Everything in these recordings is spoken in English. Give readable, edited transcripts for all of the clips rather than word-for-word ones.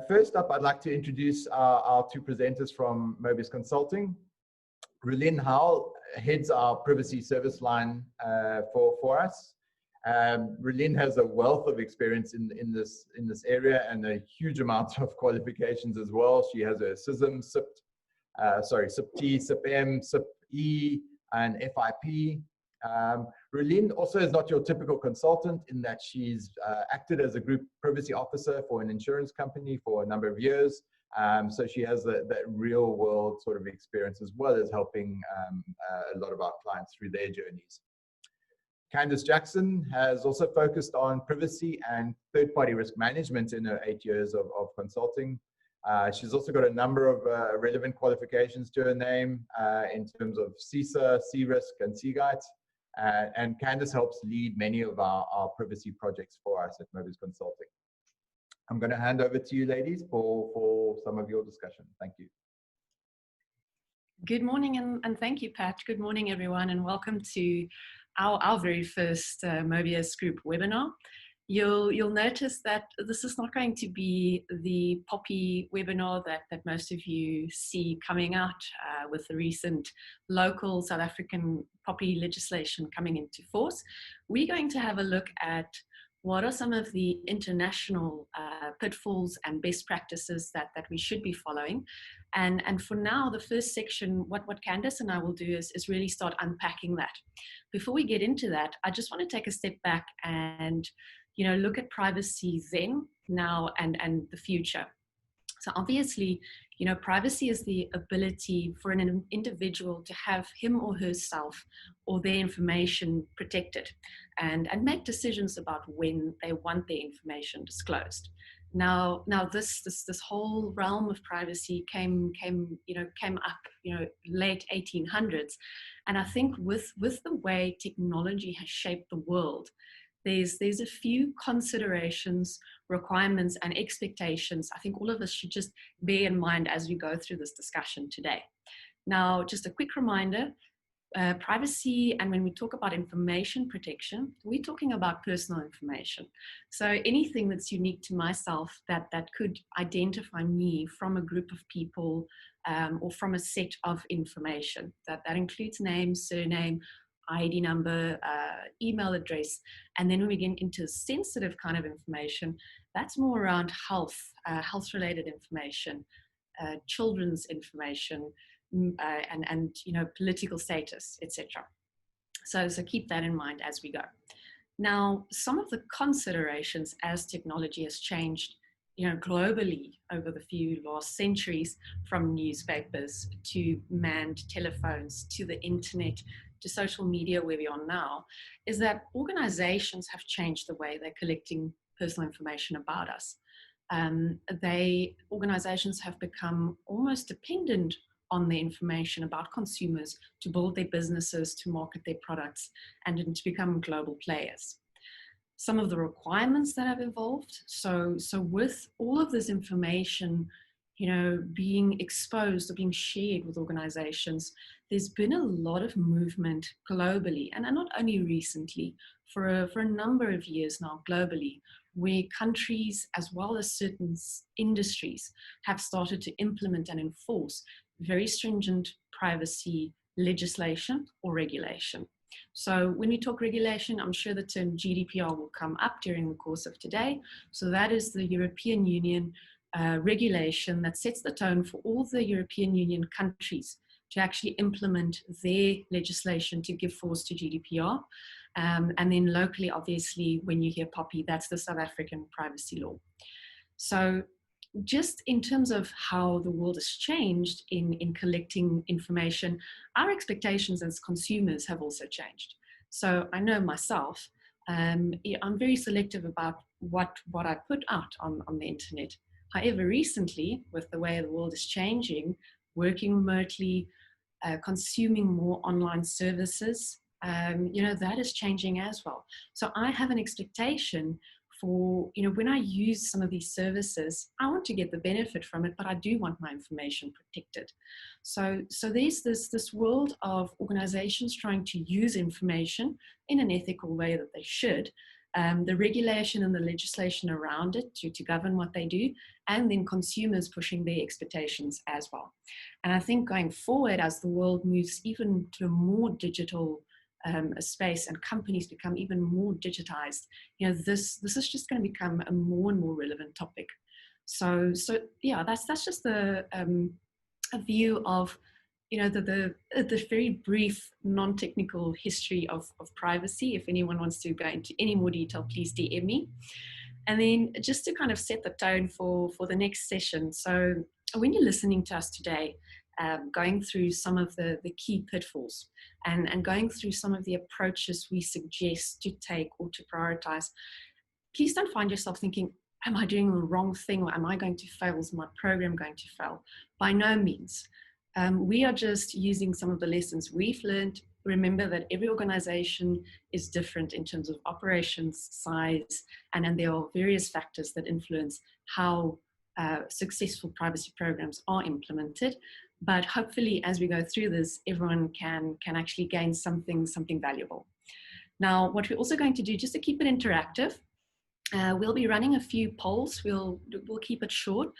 First up, I'd like to introduce our two presenters from Mobius Consulting. Relin Howell heads our privacy service line for us. Relin has a wealth of experience in this area and a huge amount of qualifications as well. She has a CISM, CIP-T, CIP-M, CIP-E, and FIP. Relin also is not your typical consultant in that she's acted as a group privacy officer for an insurance company for a number of years. So she has that real world sort of experience as well as helping a lot of our clients through their journeys. Candice Jackson has also focused on privacy and third-party risk management in her 8 years of consulting. She's also got a number of relevant qualifications to her name in terms of CISA, C-Risk, and CGUITE. And Candice helps lead many of our privacy projects for us at Mobius Consulting. I'm going to hand over to you, ladies, for some of your discussion. Thank you. Good morning, and thank you, Pat. Good morning, everyone, and welcome to our very first Mobius Group webinar. You'll notice that this is not going to be the poppy webinar that most of you see coming out with the recent local South African poppy legislation coming into force. We're going to have a look at what are some of the international pitfalls and best practices that we should be following. And for now, the first section, what Candice and I will do is really start unpacking that. Before we get into that, I just want to take a step back and look at privacy then, now, and the future. So obviously, privacy is the ability for an individual to have him or herself or their information protected and make decisions about when they want their information disclosed. Now this whole realm of privacy came up, late 1800s. And I think with the way technology has shaped the world, there's a few considerations, requirements, and expectations I think all of us should just bear in mind as we go through this discussion today. Now, just a quick reminder, privacy, and when we talk about information protection, we're talking about personal information. So anything that's unique to myself that could identify me from a group of people or from a set of information. That includes name, surname, ID number, email address, and then when we get into sensitive kind of information, that's more around health-related information, children's information, and political status, etc. So keep that in mind as we go. Now, some of the considerations as technology has changed, globally over the few last centuries, from newspapers to manned telephones to the internet to social media where we are now, is that organizations have changed the way they're collecting personal information about us. Organizations have become almost dependent on the information about consumers to build their businesses, to market their products, and to become global players. Some of the requirements that have evolved, so with all of this information being exposed or being shared with organizations, there's been a lot of movement globally, and not only recently, for a number of years now globally, where countries as well as certain industries have started to implement and enforce very stringent privacy legislation or regulation. So when we talk regulation, I'm sure the term GDPR will come up during the course of today. So that is the European Union regulation that sets the tone for all the European Union countries to actually implement their legislation to give force to GDPR. And then locally, obviously, when you hear POPI, that's the South African privacy law. So just in terms of how the world has changed in collecting information, our expectations as consumers have also changed. So I know myself, I'm very selective about what I put out on the internet. However, recently, with the way the world is changing, working remotely, consuming more online services, that is changing as well. So I have an expectation for, when I use some of these services, I want to get the benefit from it, but I do want my information protected. So there's this world of organizations trying to use information in an ethical way that they should, the regulation and the legislation around it to govern what they do, and then consumers pushing their expectations as well. And I think going forward, as the world moves even to a more digital space and companies become even more digitized, this is just going to become a more and more relevant topic. So yeah, that's just a view of the very brief non-technical history of privacy. If anyone wants to go into any more detail, please DM me. And then just to kind of set the tone for the next session. So when you're listening to us today, going through some of the key pitfalls and going through some of the approaches we suggest to take or to prioritize, please don't find yourself thinking, am I doing the wrong thing, or am I going to fail? Is my program going to fail? By no means. We are just using some of the lessons we've learned. Remember that every organization is different in terms of operations, size, and then there are various factors that influence how successful privacy programs are implemented. But hopefully, as we go through this, everyone can actually gain something valuable. Now, what we're also going to do, just to keep it interactive, we'll be running a few polls. We'll keep it short,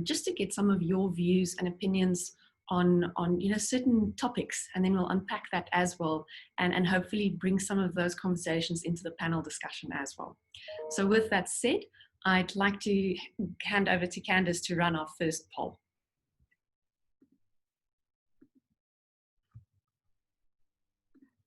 just to get some of your views and opinions on certain topics, and then we'll unpack that as well, and hopefully bring some of those conversations into the panel discussion as well. So with that said, I'd like to hand over to Candice to run our first poll.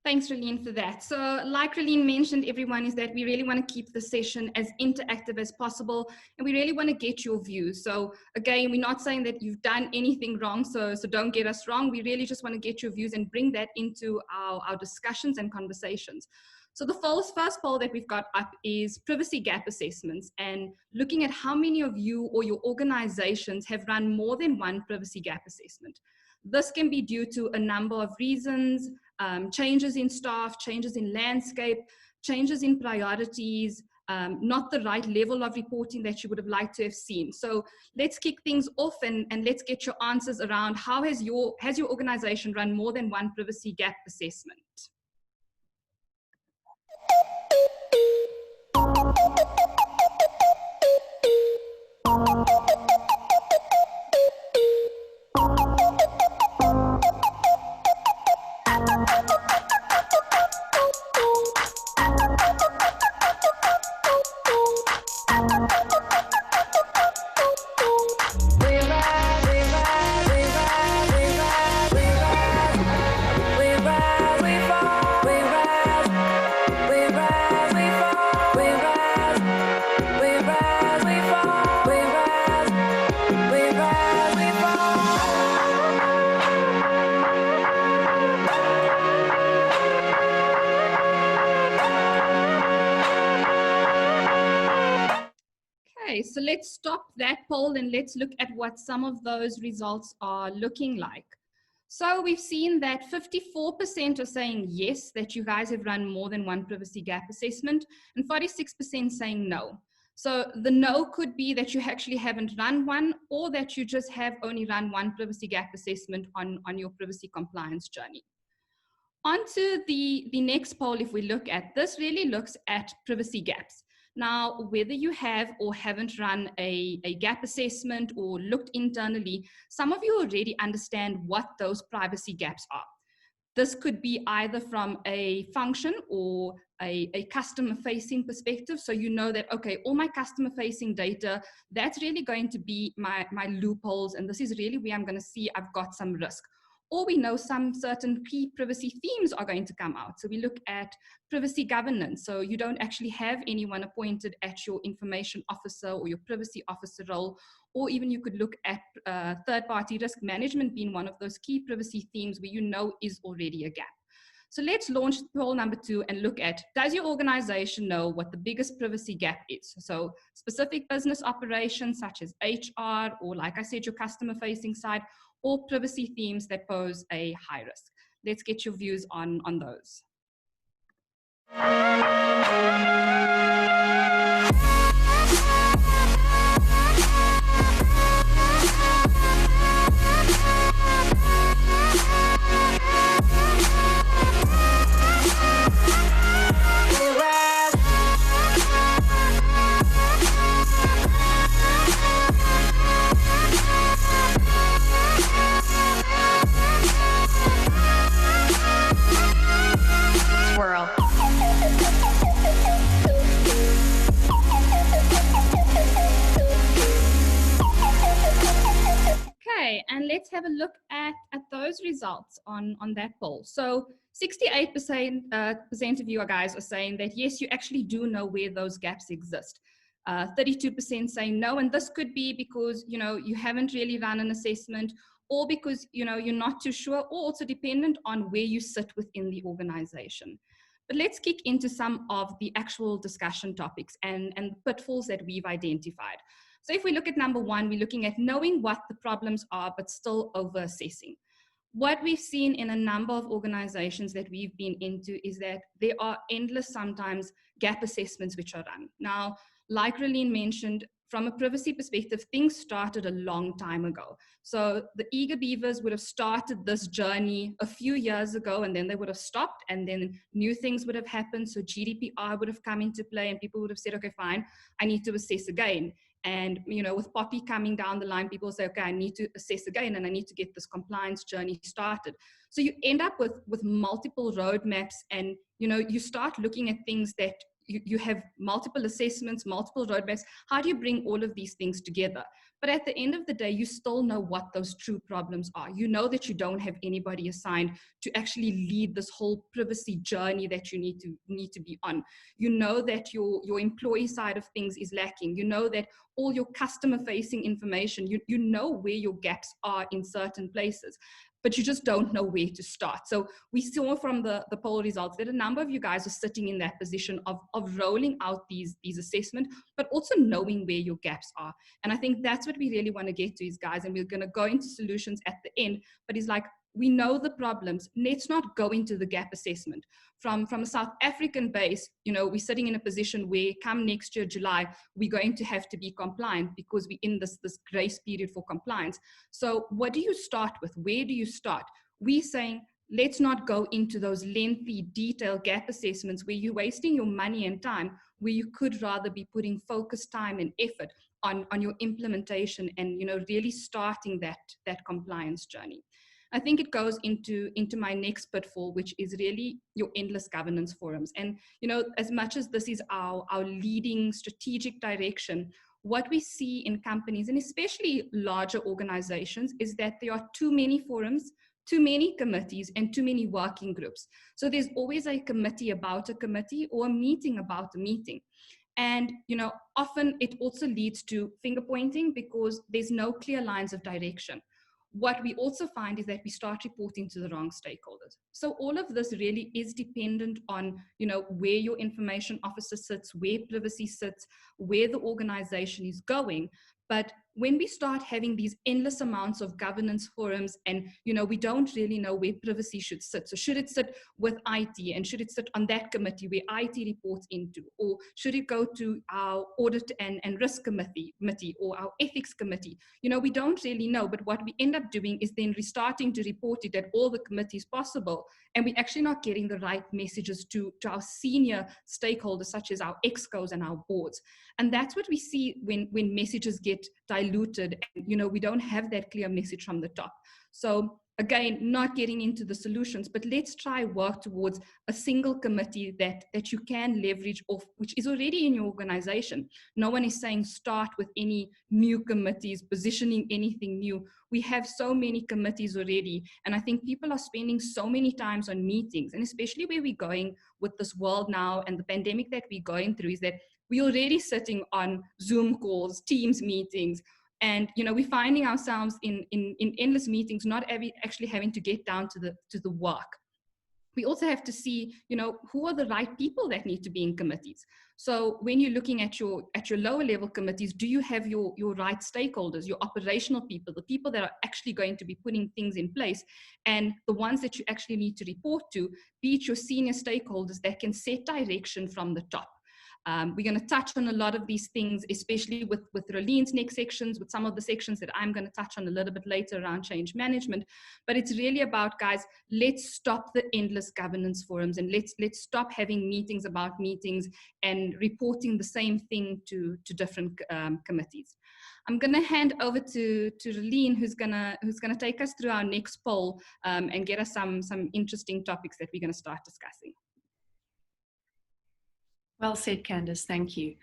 Thanks, Raleen, for that. So like Raleen mentioned, everyone, is that we really want to keep the session as interactive as possible, and we really want to get your views. So again, we're not saying that you've done anything wrong, so don't get us wrong. We really just want to get your views and bring that into our discussions and conversations. So the first poll that we've got up is privacy gap assessments, and looking at how many of you or your organizations have run more than one privacy gap assessment. This can be due to a number of reasons, changes in staff, changes in landscape, changes in priorities, not the right level of reporting that you would have liked to have seen. So let's kick things off and let's get your answers around how has your organization run more than one privacy gap assessment? So let's stop that poll and let's look at what some of those results are looking like. So we've seen that 54% are saying yes, that you guys have run more than one privacy gap assessment, and 46% saying no. So the no could be that you actually haven't run one, or that you just have only run one privacy gap assessment on your privacy compliance journey. On to the next poll, if we look at this, really looks at privacy gaps. Now, whether you have or haven't run a gap assessment or looked internally, some of you already understand what those privacy gaps are. This could be either from a function or a customer-facing perspective. So you know that, okay, all my customer-facing data, that's really going to be my loopholes, and this is really where I'm going to see I've got some risk. Or we know some certain key privacy themes are going to come out. So we look at privacy governance. So you don't actually have anyone appointed at your information officer or your privacy officer role, or even you could look at third-party risk management being one of those key privacy themes where you know is already a gap. So let's launch poll number 2 and look at, does your organization know what the biggest privacy gap is? So specific business operations such as HR, or like I said, your customer-facing side, or privacy themes that pose a high risk. Let's get your views on those. let's have a look at those results on that poll. So 68% of you guys are saying that yes, you actually do know where those gaps exist. 32% saying no, and this could be because you haven't really run an assessment, or because you're not too sure, or also dependent on where you sit within the organization. But let's kick into some of the actual discussion topics and pitfalls that we've identified. So if we look at number one, we're looking at knowing what the problems are, but still over-assessing. What we've seen in a number of organizations that we've been into is that there are endless, sometimes, gap assessments which are run. Now, like Relene mentioned, from a privacy perspective, things started a long time ago. So the Eager Beavers would have started this journey a few years ago, and then they would have stopped, and then new things would have happened. So GDPR would have come into play, and people would have said, okay, fine, I need to assess again. And with Poppy coming down the line, people say, okay, I need to assess again, and I need to get this compliance journey started. So you end up with multiple roadmaps, and you start looking at things that you have multiple assessments, multiple roadmaps. How do you bring all of these things together? But at the end of the day, you still know what those true problems are. You know that you don't have anybody assigned to actually lead this whole privacy journey that you need to be on. You know that your employee side of things is lacking. You know that all your customer facing information, you know where your gaps are in certain places, but you just don't know where to start. So we saw from the poll results that a number of you guys are sitting in that position of rolling out these assessments, but also knowing where your gaps are. And I think that's what we really want to get to, is guys, and we're going to go into solutions at the end, but it's like, we know the problems. Let's not go into the gap assessment. From a South African base, we're sitting in a position where come next year, July, we're going to have to be compliant because we're in this grace period for compliance. So what do you start with? Where do you start? We're saying, let's not go into those lengthy, detailed gap assessments where you're wasting your money and time, where you could rather be putting focused time and effort on your implementation and, really starting that compliance journey. I think it goes into my next pitfall, which is really your endless governance forums. And, as much as this is our leading strategic direction, what we see in companies, and especially larger organizations, is that there are too many forums, too many committees, and too many working groups. So there's always a committee about a committee or a meeting about a meeting. And, often it also leads to finger pointing because there's no clear lines of direction. What we also find is that we start reporting to the wrong stakeholders. So all of this really is dependent on, where your information officer sits, where privacy sits, where the organization is going. But when we start having these endless amounts of governance forums and, we don't really know where privacy should sit. So should it sit with IT, and should it sit on that committee where IT reports into, or should it go to our audit and risk committee or our ethics committee? We don't really know, but what we end up doing is then restarting to report it at all the committees possible. And we're actually not getting the right messages to our senior stakeholders, such as our excos and our boards. And that's what we see when messages get diluted and, we don't have that clear message from the top. So again, not getting into the solutions, but let's try work towards a single committee that you can leverage off, which is already in your organization. No one is saying start with any new committees, positioning anything new. We have so many committees already. And I think people are spending so many times on meetings, and especially where we're going with this world now and the pandemic that we're going through, is that we're already sitting on Zoom calls, Teams meetings, and we're finding ourselves in endless meetings, not actually having to get down to the work. We also have to see, who are the right people that need to be in committees. So when you're looking at your lower level committees, do you have your right stakeholders, your operational people, the people that are actually going to be putting things in place, and the ones that you actually need to report to, be it your senior stakeholders that can set direction from the top. We're going to touch on a lot of these things, especially with Rolene's next sections, with some of the sections that I'm going to touch on a little bit later around change management. But it's really about, guys, let's stop the endless governance forums, and let's stop having meetings about meetings and reporting the same thing to different committees. I'm going to hand over to Rolene, who's going to take us through our next poll and get us some interesting topics that we're going to start discussing. Well said, Candice. Thank you.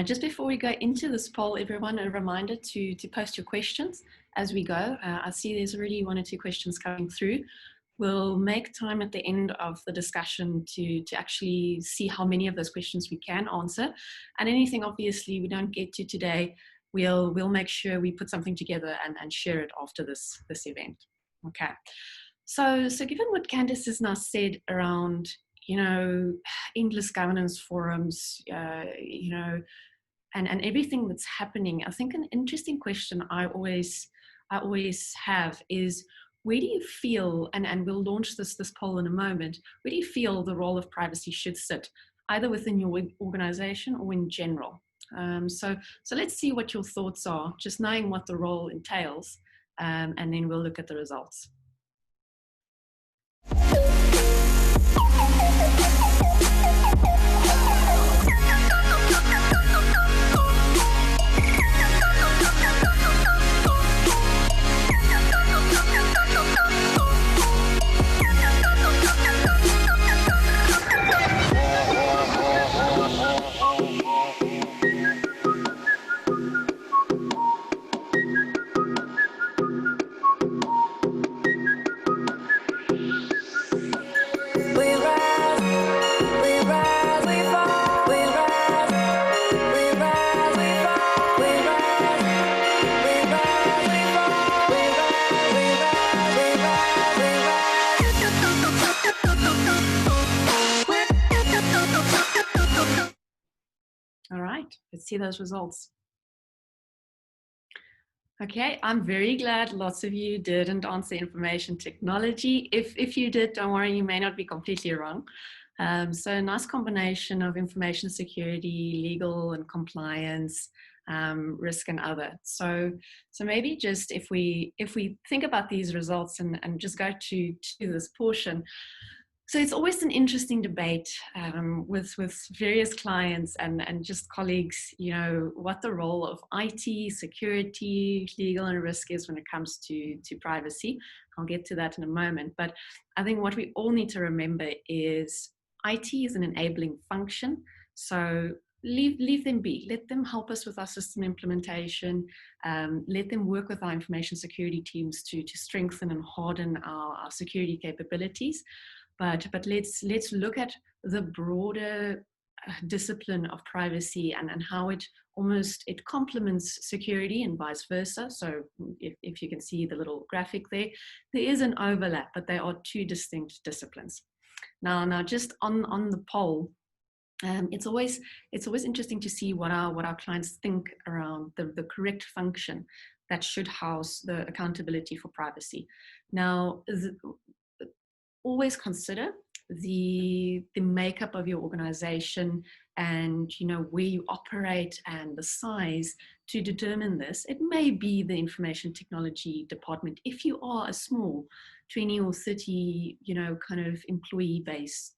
Just before we go into this poll, everyone, a reminder to post your questions as we go. I see there's already 1 or 2 questions coming through. We'll make time at the end of the discussion to actually see how many of those questions we can answer. And anything, obviously, we don't get to today, we'll make sure we put something together and share it after this event. Okay. So given what Candice has now said around, endless governance forums, and everything that's happening, I think an interesting question I always have is, where do you feel, and we'll launch this poll in a moment, where do you feel the role of privacy should sit, either within your organization or in general? So let's see what your thoughts are, just knowing what the role entails, and then we'll look at the results. All right, let's see those results. Okay, I'm very glad lots of you didn't answer information technology. If you did, don't worry, you may not be completely wrong. So a nice combination of information security, legal and compliance, risk and other. So maybe just if we think about these results and just go to this portion. So it's always an interesting debate with various clients and just colleagues, what the role of IT, security, legal and risk is when it comes to privacy. I'll get to that in a moment. But I think what we all need to remember is IT is an enabling function. So leave them be. Let them help us with our system implementation. Let them work with our information security teams to strengthen and harden our security capabilities. But let's look at the broader discipline of privacy and how it complements security and vice versa. So if you can see the little graphic there is an overlap, but they are 2 distinct disciplines. Now just on the poll, it's always interesting to see what our clients think around the correct function that should house the accountability for privacy. Now, always consider the makeup of your organization and where you operate and the size to determine this. It may be the information technology department if you are a small 20 or 30 kind of employee based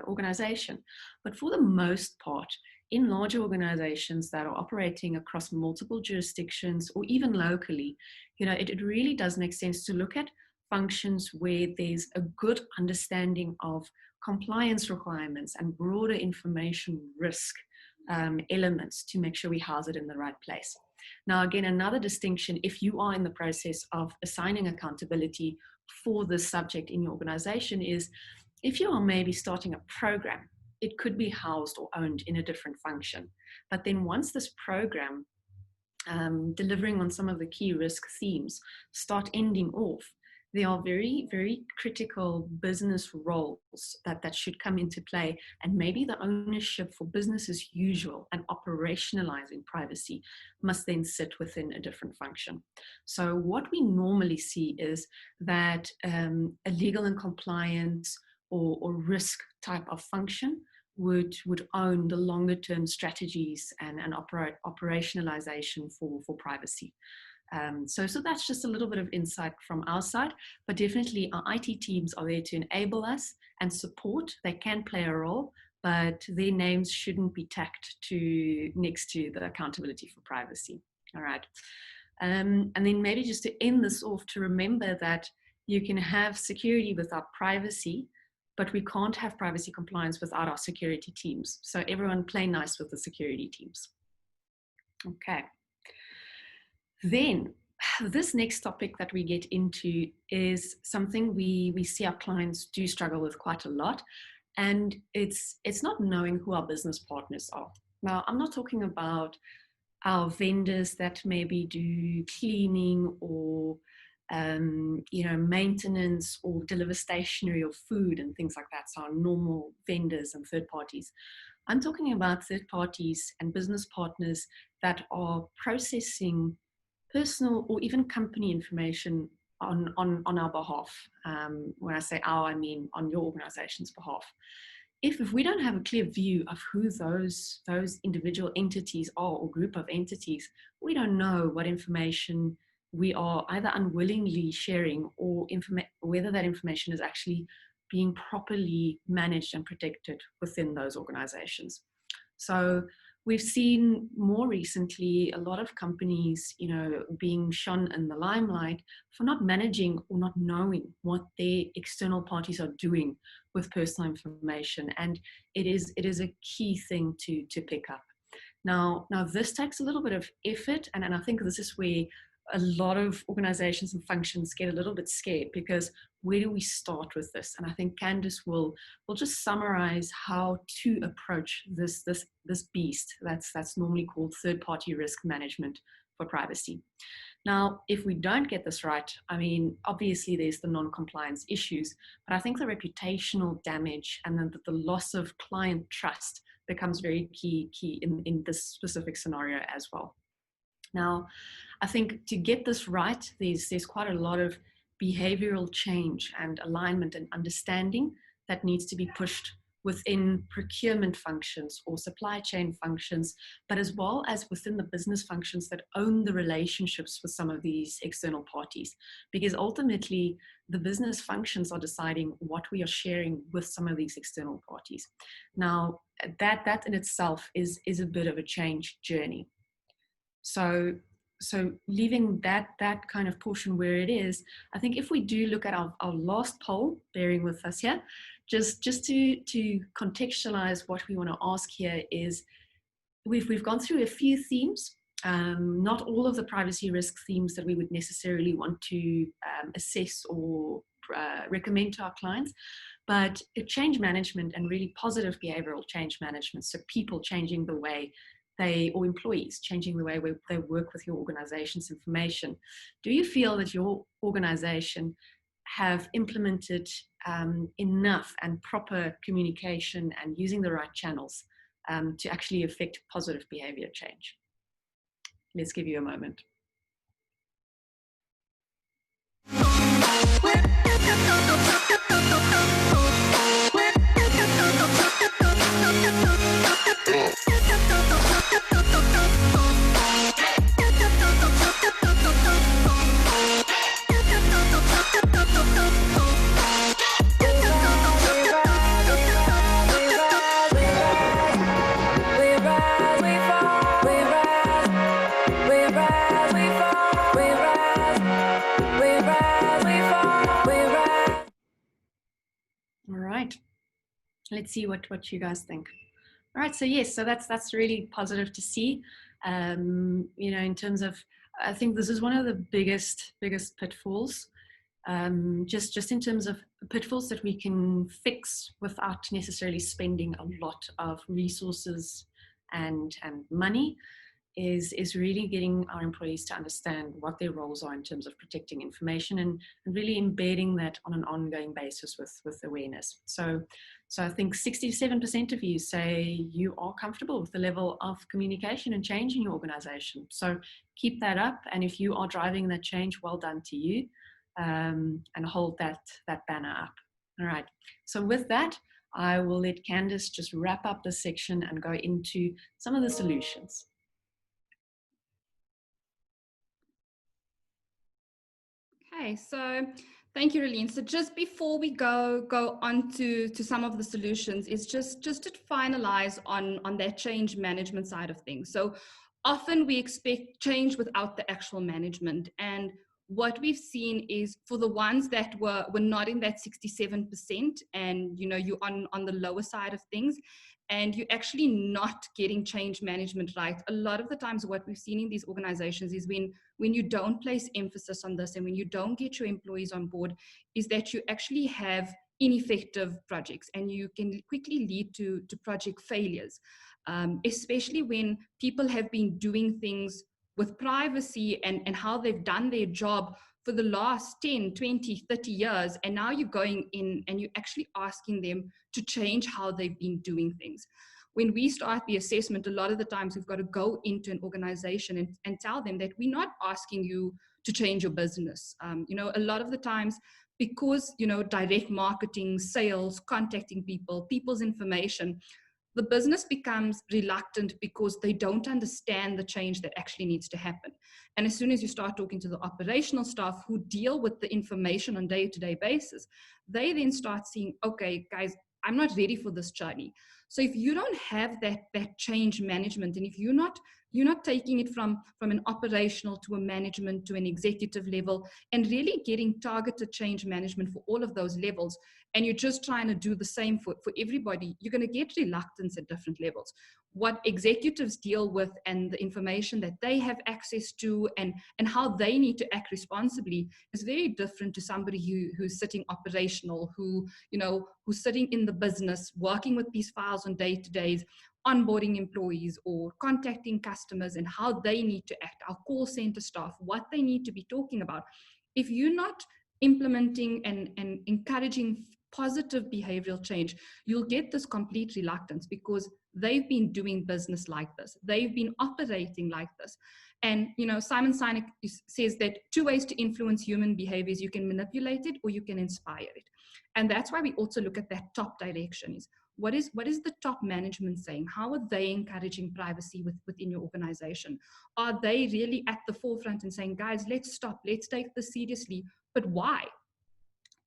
organization. But for the most part, in larger organizations that are operating across multiple jurisdictions or even locally, it really does make sense to look at functions where there's a good understanding of compliance requirements and broader information risk elements to make sure we house it in the right place. Now, again, another distinction, if you are in the process of assigning accountability for this subject in your organization, is if you are maybe starting a program, it could be housed or owned in a different function. But then once this program delivering on some of the key risk themes start ending off, there are very, very critical business roles that should come into play, and maybe the ownership for business as usual and operationalizing privacy must then sit within a different function. So what we normally see is that a legal and compliance or risk type of function would own the longer term strategies and operationalization for privacy. So that's just a little bit of insight from our side, but definitely our IT teams are there to enable us and support. They can play a role, but their names shouldn't be tacked next to the accountability for privacy. All right. And then maybe just to end this off, to remember that you can have security without privacy, but we can't have privacy compliance without our security teams. So everyone play nice with the security teams. Okay. Then this next topic that we get into is something we see our clients do struggle with quite a lot. And it's not knowing who our business partners are. Now, I'm not talking about our vendors that maybe do cleaning or maintenance or deliver stationery or food and things like that. So our normal vendors and third parties. I'm talking about third parties and business partners that are processing personal or even company information on our behalf. When I say our, I mean on your organization's behalf. If we don't have a clear view of who those individual entities are or group of entities, we don't know what information we are either unwillingly sharing or whether that information is actually being properly managed and protected within those organizations. So we've seen more recently a lot of companies, being shone in the limelight for not managing or not knowing what their external parties are doing with personal information, and it is a key thing to pick up. Now this takes a little bit of effort, and I think this is where a lot of organizations and functions get a little bit scared, because where do we start with this? And I think Candice will just summarize how to approach this beast that's normally called third-party risk management for privacy. Now, if we don't get this right, I mean, obviously there's the non-compliance issues, but I think the reputational damage and then the loss of client trust becomes very key in this specific scenario as well. Now, I think to get this right, there's quite a lot of behavioral change and alignment and understanding that needs to be pushed within procurement functions or supply chain functions, but as well as within the business functions that own the relationships with some of these external parties. Because ultimately, the business functions are deciding what we are sharing with some of these external parties. Now, that in itself is a bit of a change journey. So leaving that kind of portion where it is, I think if we do look at our last poll, bearing with us here, just to contextualize what we want to ask here is, we've gone through a few themes, not all of the privacy risk themes that we would necessarily want to assess or recommend to our clients, but change management and really positive behavioral change management, so people changing the way or employees changing the way they work with your organization's information. Do you feel that your organization have implemented enough and proper communication and using the right channels to actually affect positive behavior change? Let's give you a moment. Let's see what you guys think. All right, so yes, so that's really positive to see. In terms of, I think this is one of the biggest pitfalls. Just in terms of pitfalls that we can fix without necessarily spending a lot of resources and money is really getting our employees to understand what their roles are in terms of protecting information and really embedding that on an ongoing basis with awareness. So I think 67% of you say you are comfortable with the level of communication and change in your organization. So keep that up. And if you are driving that change, well done to you, and hold that banner up. All right. So with that, I will let Candice just wrap up this section and go into some of the solutions. Okay, so thank you, Relene. So just before we go on to some of the solutions, is just to finalize on that change management side of things. So often we expect change without the actual management, and what we've seen is for the ones that were not in that 67% and, you know, you're on the lower side of things and you're actually not getting change management right. A lot of the times what we've seen in these organizations is when you don't place emphasis on this and when you don't get your employees on board, is that you actually have ineffective projects and you can quickly lead to project failures, especially when people have been doing things with privacy and how they've done their job for the last 10, 20, 30 years. And now you're going in and you're actually asking them to change how they've been doing things. When we start the assessment, a lot of the times we've got to go into an organization and tell them that we're not asking you to change your business. You know, a lot of the times, because, you know, direct marketing, sales, contacting people, people's information, the business becomes reluctant because they don't understand the change that actually needs to happen. And as soon as you start talking to the operational staff who deal with the information on a day-to-day basis, they then start seeing, okay, guys, I'm not ready for this journey. So if you don't have that change management, and if you're not taking it from an operational to a management to an executive level and really getting targeted change management for all of those levels, and you're just trying to do the same for everybody, you're going to get reluctance at different levels. What executives deal with and the information that they have access to and how they need to act responsibly is very different to somebody who's sitting operational, who's sitting in the business, working with these files on day-to-days, onboarding employees or contacting customers and how they need to act, our call center staff, what they need to be talking about. If you're not implementing and encouraging positive behavioral change, you'll get this complete reluctance because they've been doing business like this. They've been operating like this. And, you know, Simon Sinek says that 2 ways to influence human behaviors: you can manipulate it or you can inspire it. And that's why we also look at that top direction is what is the top management saying? How are they encouraging privacy within your organization? Are they really at the forefront and saying, guys, let's stop, let's take this seriously, but why?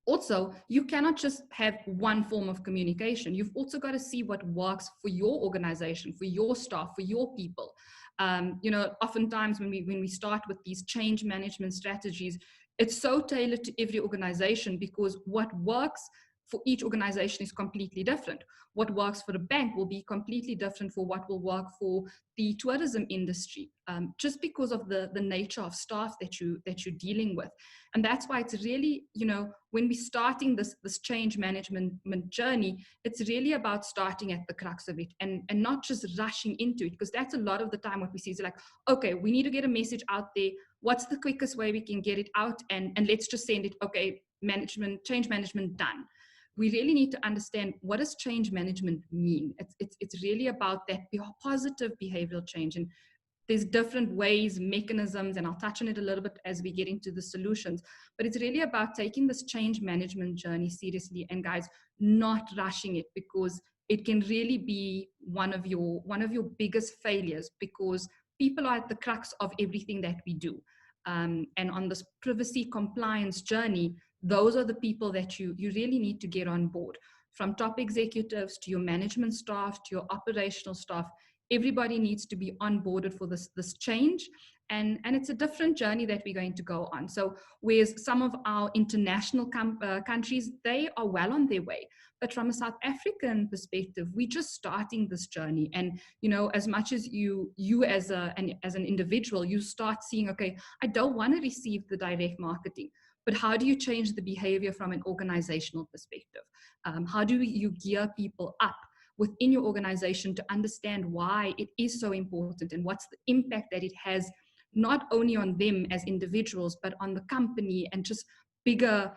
Also, you cannot just have one form of communication. You've also got to see what works for your organization, for your staff, for your people. You know, oftentimes when we start with these change management strategies, it's so tailored to every organization because what works for each organization is completely different. What works for a bank will be completely different for what will work for the tourism industry, just because of the nature of staff that you're dealing with. And that's why it's really, you know, when we're starting this change management journey, it's really about starting at the crux of it and not just rushing into it, because that's a lot of the time what we see is like, okay, we need to get a message out there. What's the quickest way we can get it out? And let's just send it. Okay, change management done. We really need to understand, what does change management mean? It's really about that positive behavioral change. And there's different ways, mechanisms, and I'll touch on it a little bit as we get into the solutions. But it's really about taking this change management journey seriously, and guys, not rushing it, because it can really be one of your biggest failures, because people are at the crux of everything that we do. And on this privacy compliance journey, those are the people that you really need to get on board. From top executives to your management staff to your operational staff, everybody needs to be onboarded for this change. And it's a different journey that we're going to go on. So whereas some of our international countries, they are well on their way. But from a South African perspective, we're just starting this journey. And, you know, as much as you as an individual, you start seeing, okay, I don't want to receive the direct marketing. But how do you change the behavior from an organizational perspective? How do you gear people up within your organization to understand why it is so important and what's the impact that it has, not only on them as individuals, but on the company and just bigger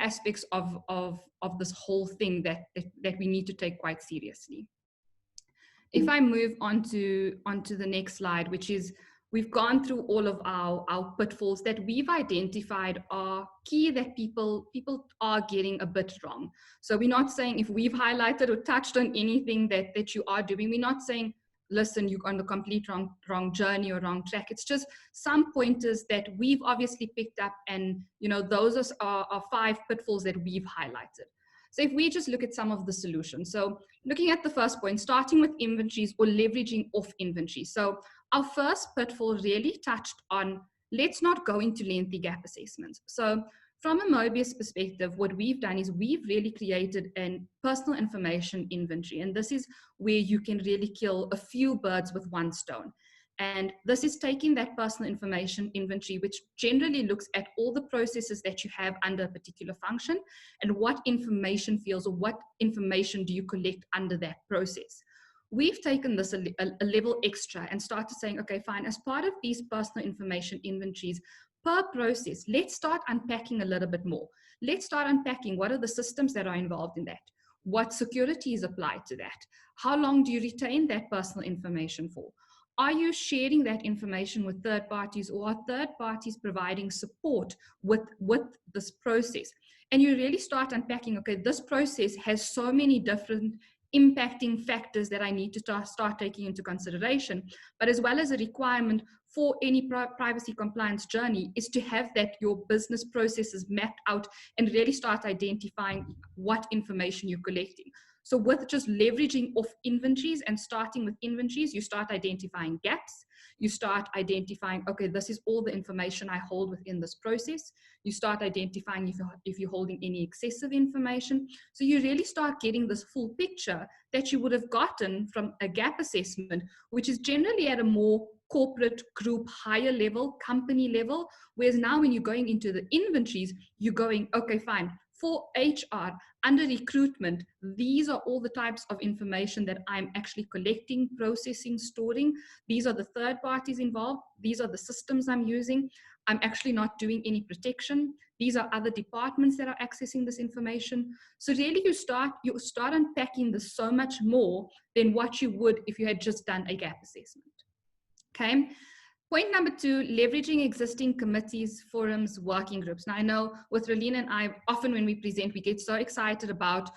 aspects of this whole thing that we need to take quite seriously. If I move onto the next slide, which is, we've gone through all of our pitfalls that we've identified are key that people are getting a bit wrong. So we're not saying if we've highlighted or touched on anything that you are doing, we're not saying, listen, you're on the complete wrong journey or wrong track. It's just some pointers that we've obviously picked up, and, you know, those are 5 pitfalls that we've highlighted. So if we just look at some of the solutions, so looking at the first point, starting with inventories or leveraging off inventory. So our first pitfall really touched on let's not go into lengthy gap assessments. So from a Mobius perspective, what we've done is we've really created a personal information inventory. And this is where you can really kill a few birds with one stone. And this is taking that personal information inventory, which generally looks at all the processes that you have under a particular function and what information fields or what information do you collect under that process. We've taken this a level extra and started saying, okay, fine, as part of these personal information inventories per process, let's start unpacking a little bit more. Let's start unpacking what are the systems that are involved in that? What security is applied to that? How long do you retain that personal information for? Are you sharing that information with third parties, or are third parties providing support with this process? And you really start unpacking, okay, this process has so many different impacting factors that I need to start taking into consideration, but as well as a requirement for any privacy compliance journey is to have that your business processes mapped out and really start identifying what information you're collecting. So with just leveraging off inventories and starting with inventories, you start identifying gaps. You start identifying, okay, this is all the information I hold within this process. You start identifying if you're holding any excessive information. So you really start getting this full picture that you would have gotten from a gap assessment, which is generally at a more corporate group, higher level, company level. Whereas now when you're going into the inventories, you're going, okay, fine. For HR, under recruitment, these are all the types of information that I'm actually collecting, processing, storing. These are the third parties involved. These are the systems I'm using. I'm actually not doing any protection. These are other departments that are accessing this information. So really you start unpacking this so much more than what you would if you had just done a gap assessment. Okay. Point number 2, leveraging existing committees, forums, working groups. Now I know with Rolene and I, often when we present, we get so excited about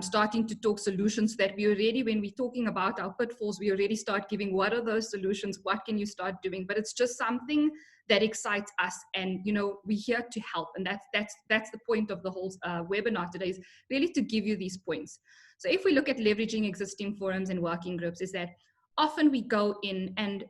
starting to talk solutions that we already, when we're talking about our pitfalls, we already start giving what are those solutions, what can you start doing? But it's just something that excites us, and we're here to help. And that's the point of the whole webinar today, is really to give you these points. So if we look at leveraging existing forums and working groups, is that often we go in, and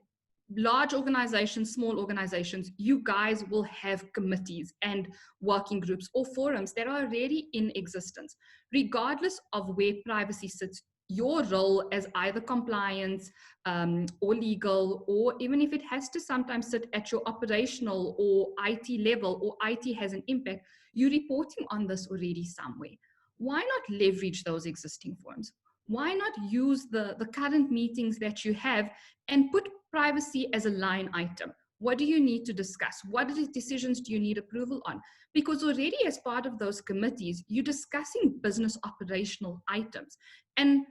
large organizations, small organizations, you guys will have committees and working groups or forums that are already in existence. Regardless of where privacy sits, your role as either compliance or legal, or even if it has to sometimes sit at your operational or IT level, or IT has an impact, you're reporting on this already somewhere. Why not leverage those existing forums? Why not use the current meetings that you have and put privacy as a line item? What do you need to discuss? What decisions do you need approval on? Because already as part of those committees, you're discussing business operational items. And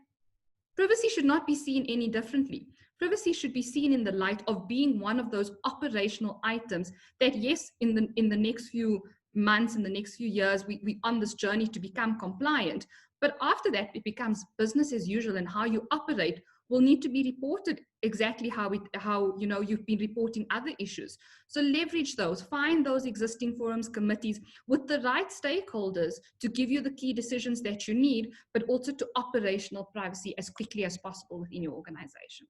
privacy should not be seen any differently. Privacy should be seen in the light of being one of those operational items that, yes, in the next few months, in the next few years, we're on this journey to become compliant. But after that, it becomes business as usual, and how you operate will need to be reported exactly how you've been reporting other issues. So leverage those, find those existing forums, committees with the right stakeholders to give you the key decisions that you need, but also to operational privacy as quickly as possible within your organization.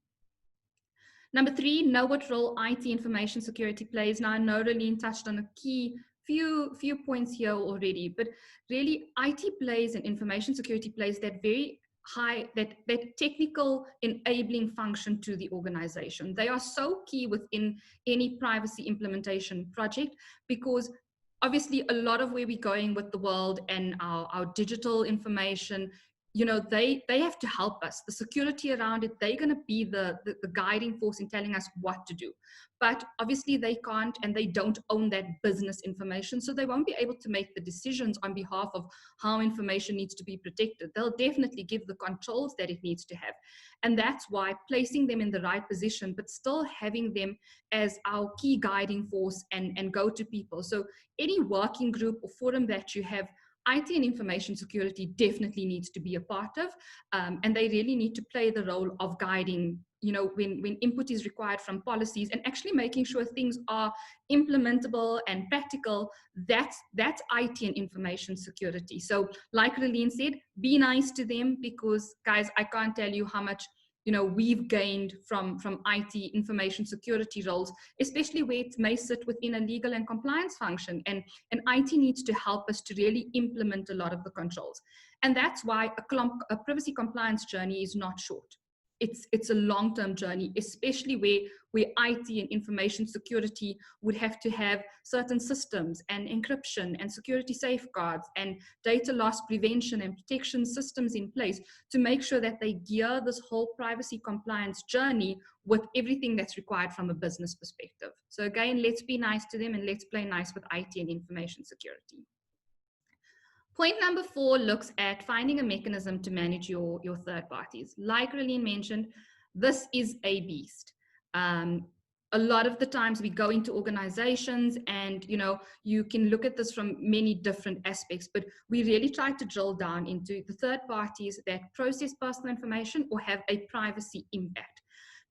Number 3, know what role IT information security plays. Now I know Rolene touched on a key few points here already, but really IT plays and information security plays that very high, that technical enabling function to the organization. They are so key within any privacy implementation project, because obviously a lot of where we're going with the world and our digital information, they have to help us. The security around it, they're going to be the guiding force in telling us what to do. But obviously they can't, and they don't own that business information, so they won't be able to make the decisions on behalf of how information needs to be protected. They'll definitely give the controls that it needs to have. And that's why placing them in the right position, but still having them as our key guiding force and go-to people. So any working group or forum that you have, IT and information security definitely needs to be a part of, and they really need to play the role of guiding, when input is required from policies, and actually making sure things are implementable and practical. That's IT and information security. So like Rolene said, be nice to them, because guys, I can't tell you how much we've gained from IT information security roles, especially where it may sit within a legal and compliance function. And IT needs to help us to really implement a lot of the controls. And that's why a privacy compliance journey is not short. It's a long-term journey, especially where IT and information security would have to have certain systems and encryption and security safeguards and data loss prevention and protection systems in place to make sure that they gear this whole privacy compliance journey with everything that's required from a business perspective. So again, let's be nice to them and let's play nice with IT and information security. Point number 4 looks at finding a mechanism to manage your third parties. Like Relene mentioned, this is a beast. A lot of the times we go into organizations and, you can look at this from many different aspects, but we really try to drill down into the third parties that process personal information or have a privacy impact.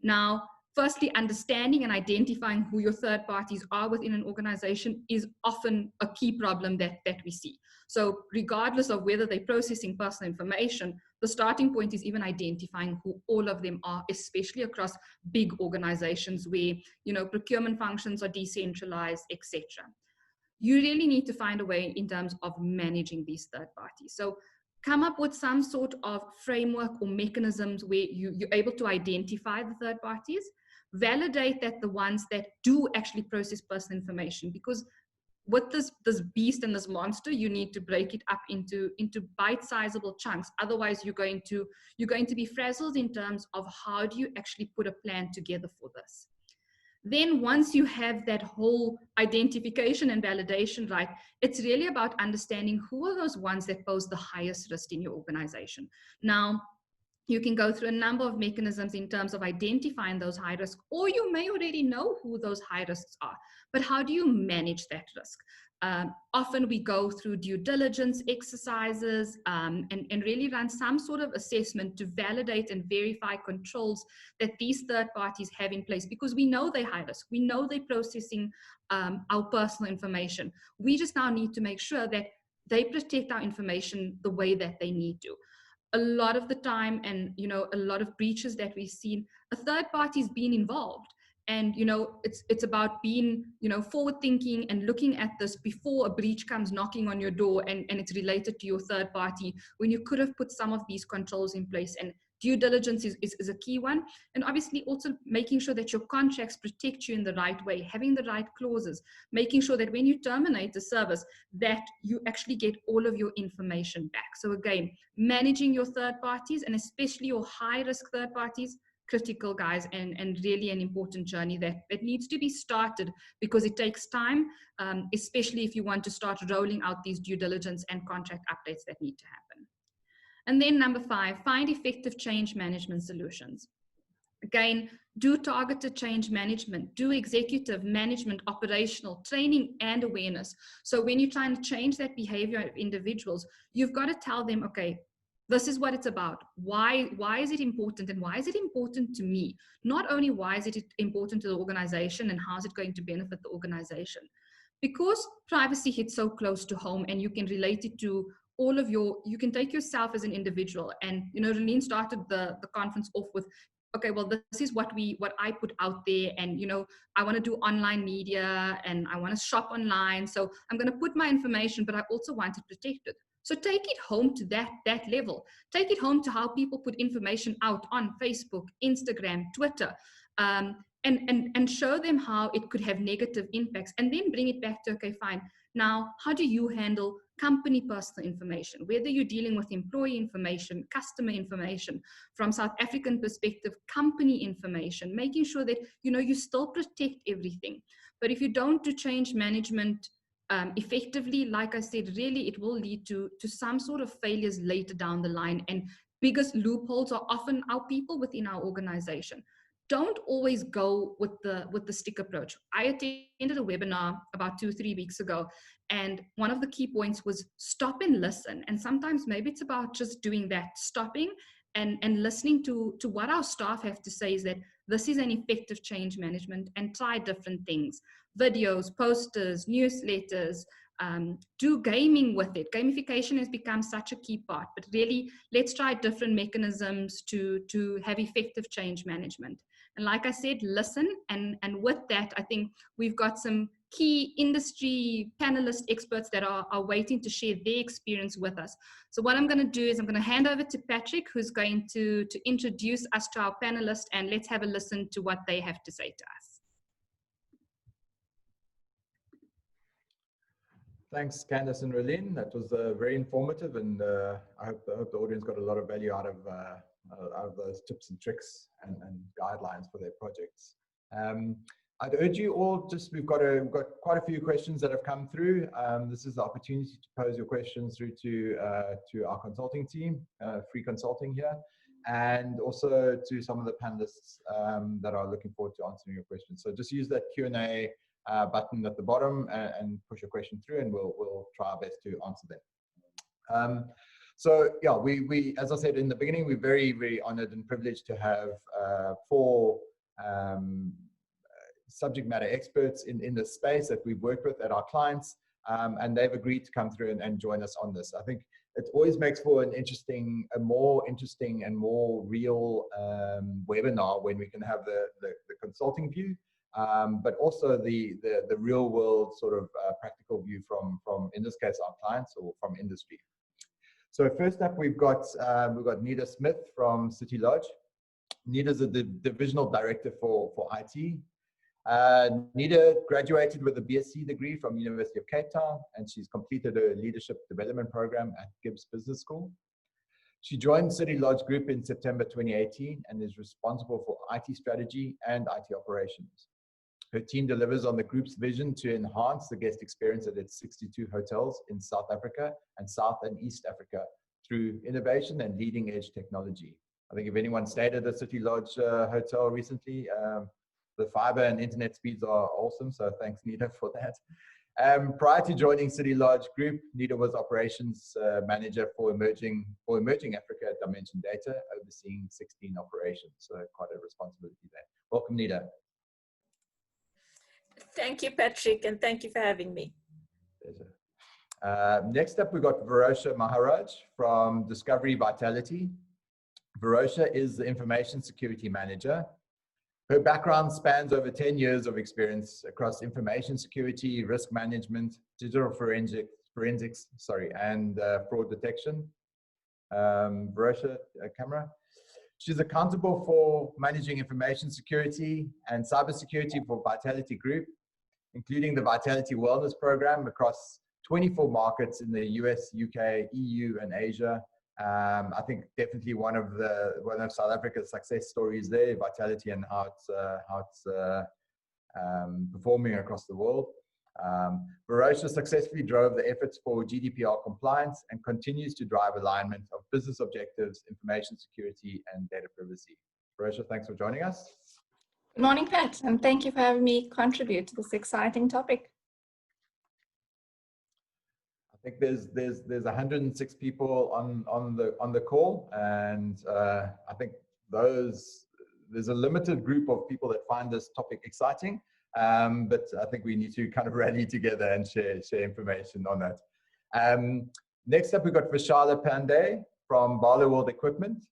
Now, firstly, understanding and identifying who your third parties are within an organization is often a key problem that we see. So regardless of whether they're processing personal information, the starting point is even identifying who all of them are, especially across big organizations where, procurement functions are decentralized, etc. You really need to find a way in terms of managing these third parties. So come up with some sort of framework or mechanisms where you're able to identify the third parties, validate that the ones that do actually process personal information, because with this beast and this monster, you need to break it up into bite-sizable chunks. Otherwise, you're going to be frazzled in terms of how do you actually put a plan together for this. Then once you have that whole identification and validation right, it's really about understanding who are those ones that pose the highest risk in your organization. Now, you can go through a number of mechanisms in terms of identifying those high risks, or you may already know who those high risks are, but how do you manage that risk? Often we go through due diligence exercises and really run some sort of assessment to validate and verify controls that these third parties have in place, because we know they're high risk. We know they're processing our personal information. We just now need to make sure that they protect our information the way that they need to. A lot of the time, and a lot of breaches that we've seen, a third party is being involved, and it's about being forward thinking and looking at this before a breach comes knocking on your door and it's related to your third party, when you could have put some of these controls in place. And due diligence is a key one, and obviously also making sure that your contracts protect you in the right way, having the right clauses, making sure that when you terminate the service that you actually get all of your information back. So again, managing your third parties, and especially your high risk third parties, critical, guys, and really an important journey that needs to be started, because it takes time, especially if you want to start rolling out these due diligence and contract updates that need to happen. And then number 5, find effective change management solutions. Again, do targeted change management, do executive management, operational training and awareness. So when you're trying to change that behavior of individuals, you've got to tell them, okay, this is what it's about. Why is it important, and why is it important to me? Not only why is it important to the organization and how is it going to benefit the organization? Because privacy hits so close to home, and you can relate it to all of you can take yourself as an individual. And Relene started the conference off with, okay, well, this is what I put out there, and I want to do online media and I want to shop online, so I'm going to put my information, but I also want it protected. So take it home to that level. Take it home to how people put information out on Facebook, Instagram, Twitter, and show them how it could have negative impacts, and then bring it back to, okay, fine, now how do you handle company personal information, whether you're dealing with employee information, customer information, from South African perspective, company information, making sure that you still protect everything. But if you don't do change management effectively, like I said, really it will lead to some sort of failures later down the line, and biggest loopholes are often our people within our organization. Don't always go with the stick approach. I attended a webinar about 2-3 weeks ago, and one of the key points was stop and listen. And sometimes maybe it's about just doing that, stopping and listening to what our staff have to say, is that this is an effective change management, and try different things, videos, posters, newsletters, do gaming with it. Gamification has become such a key part, but really let's try different mechanisms to have effective change management. And like I said, listen, and with that, I think we've got some key industry panelist experts that are waiting to share their experience with us. So what I'm going to do is I'm going to hand over to Patrick, who's going to introduce us to our panelists, and let's have a listen to what they have to say to us. Thanks, Candace and Relin. That was very informative, and I hope the audience got a lot of value out of those tips and tricks and guidelines for their projects. I'd urge you all, we've got quite a few questions that have come through. This is the opportunity to pose your questions through to our consulting team, free consulting here, and also to some of the panelists that are looking forward to answering your questions. So just use that Q&A button at the bottom and push your question through, and we'll try our best to answer them. So yeah, we as I said in the beginning, we're very, very honored and privileged to have 4 subject matter experts in this space that we've worked with at our clients, and they've agreed to come through and join us on this. I think it always makes for a more interesting and more real webinar when we can have the consulting view, but also the real world sort of practical view from, in this case, our clients or from industry. So first up, we've got Nita Smith from City Lodge. Nita's the divisional director for IT. Nita graduated with a BSc degree from University of Cape Town, and she's completed a leadership development program at Gibbs Business School. She joined City Lodge Group in September 2018 and is responsible for IT strategy and IT operations. Her team delivers on the group's vision to enhance the guest experience at its 62 hotels in South Africa and South and East Africa through innovation and leading edge technology. I think if anyone stayed at the City Lodge hotel recently, the fiber and internet speeds are awesome. So thanks, Nita, for that. Prior to joining City Lodge Group, Nita was operations manager for emerging Africa at Dimension Data, overseeing 16 operations. So quite a responsibility there. Welcome, Nita. Thank you, Patrick, and thank you for having me. Pleasure. Next up, we've got Varosha Maharaj from Discovery Vitality. Varosha is the information security manager. Her background spans over 10 years of experience across information security, risk management, digital forensics, and fraud detection. Varosha, camera. She's accountable for managing information security and cybersecurity for Vitality Group, including the Vitality Wellness Program across 24 markets in the US, UK, EU, and Asia. I think definitely one of South Africa's success stories there, Vitality, and how it's performing across the world. Varosha successfully drove the efforts for GDPR compliance and continues to drive alignment of business objectives, information security, and data privacy. Varosha, thanks for joining us. Good morning, Pat, and thank you for having me contribute to this exciting topic. I think there's 106 people on the call, and I think there's a limited group of people that find this topic exciting. But I think we need to kind of rally together and share information on that. Next up, we've got Vishala Pandey from Barloworld Equipment.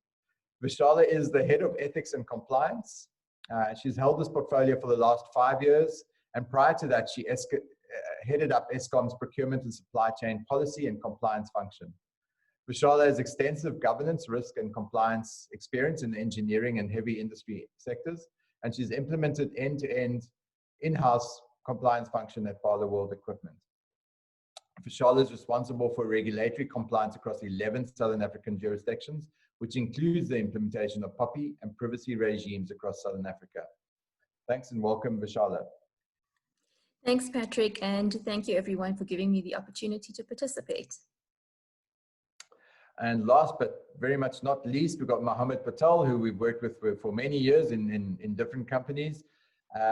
Vishala is the head of ethics and compliance. She's held this portfolio for the last 5 years, and prior to that, she headed up Eskom's procurement and supply chain policy and compliance function. Vishala has extensive governance, risk, and compliance experience in the engineering and heavy industry sectors, and she's implemented end-to-end in-house compliance function at Barloworld Equipment. Vishala is responsible for regulatory compliance across 11 Southern African jurisdictions, which includes the implementation of POPI and privacy regimes across Southern Africa. Thanks and welcome, Vishala. Thanks, Patrick, and thank you everyone for giving me the opportunity to participate. And last but very much not least, we've got Mohammed Patel, who we've worked with for many years in different companies.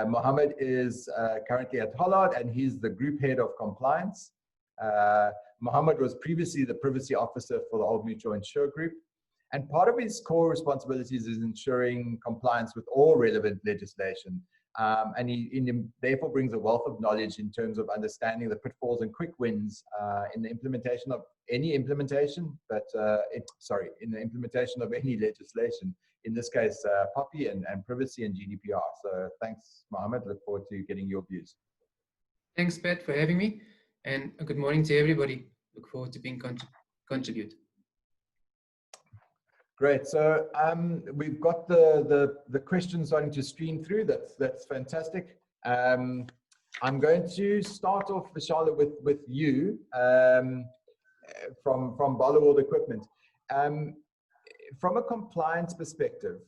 Mohammed is currently at Hollard, and he's the group head of compliance. Mohammed was previously the privacy officer for the Old Mutual Insure Group, and part of his core responsibilities is ensuring compliance with all relevant legislation, and he therefore brings a wealth of knowledge in terms of understanding the pitfalls and quick wins in the implementation of any implementation, in the implementation of any legislation, in this case, POPI and privacy and GDPR. So thanks, Mohammed. Look forward to getting your views. Thanks, Pat, for having me, and good morning to everybody. Look forward to being contribute. Great. So we've got the questions starting to stream through. That's fantastic. I'm going to start off, Vishala, with you from Bollywood Equipment. From a compliance perspective,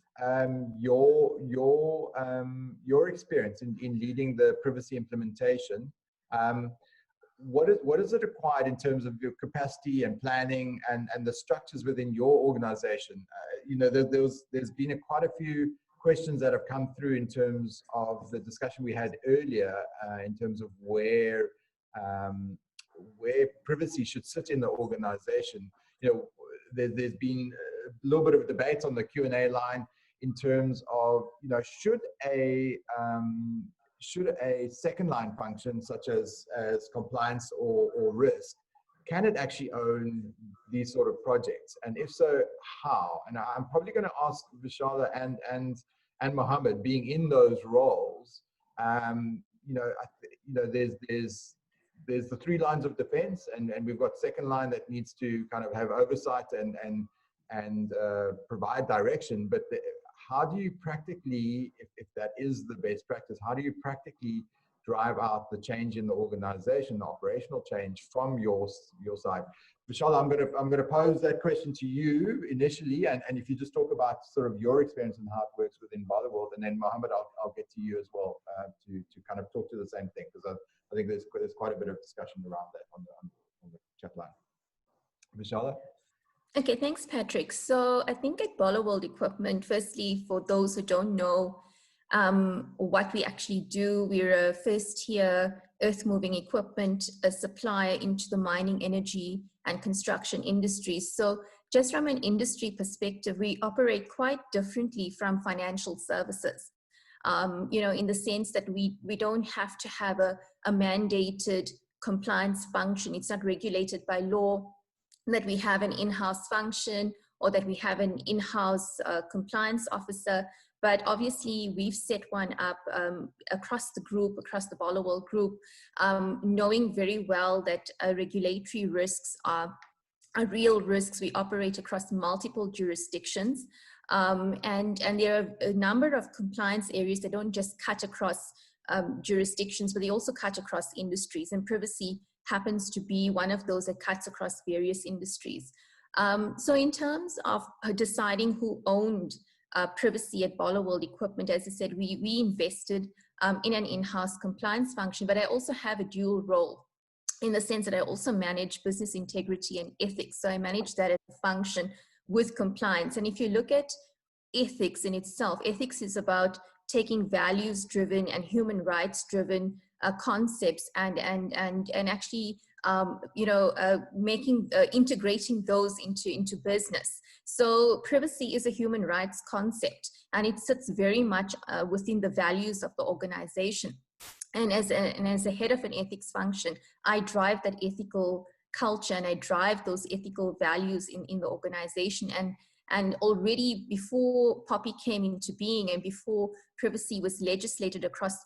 your experience in leading the privacy implementation, what is it required in terms of your capacity and planning and the structures within your organization? There's been quite a few questions that have come through in terms of the discussion we had earlier in terms of where privacy should sit in the organization. There's been a little bit of a debate on the Q&A line in terms of, should a second line function such as compliance or risk, can it actually own these sort of projects? And if so, how? And I'm probably going to ask Vishala and Mohammed, being in those roles, there's the 3 lines of defense, and we've got second line that needs to kind of have oversight and provide direction. But how do you practically, if that is the best practice, how do you practically drive out the change in the organization, the operational change from your side? Vishala, I'm going to pose that question to you initially, and if you just talk about sort of your experience and how it works within Bollywood, and then Mohammed, I'll get to you as well to kind of talk to the same thing, because I think there's quite a bit of discussion around that on the chat line. Vishala? Okay, thanks, Patrick. So I think at Bollywood Equipment, firstly, for those who don't know what we actually do, we're a first-tier earth-moving equipment, a supplier into the mining, energy, and construction industries. So just from an industry perspective, we operate quite differently from financial services. In the sense that we don't have to have a mandated compliance function. It's not regulated by law that we have an in-house function or that we have an in-house compliance officer. But obviously we've set one up across the group, across the Bollywood group, knowing very well that regulatory risks are real risks. We operate across multiple jurisdictions. And there are a number of compliance areas that don't just cut across jurisdictions, but they also cut across industries, and privacy happens to be one of those that cuts across various industries. So in terms of deciding who owned privacy at Bollywood Equipment, as I said, we invested in an in-house compliance function, but I also have a dual role in the sense that I also manage business integrity and ethics. So I manage that as a function with compliance. And if you look at ethics in itself, ethics is about taking values-driven and human rights-driven concepts and actually integrating those into business. So privacy is a human rights concept, and it sits very much within the values of the organization. And as a head of an ethics function, I drive that ethical culture and I drive those ethical values in the organization. And already before POPI came into being and before privacy was legislated across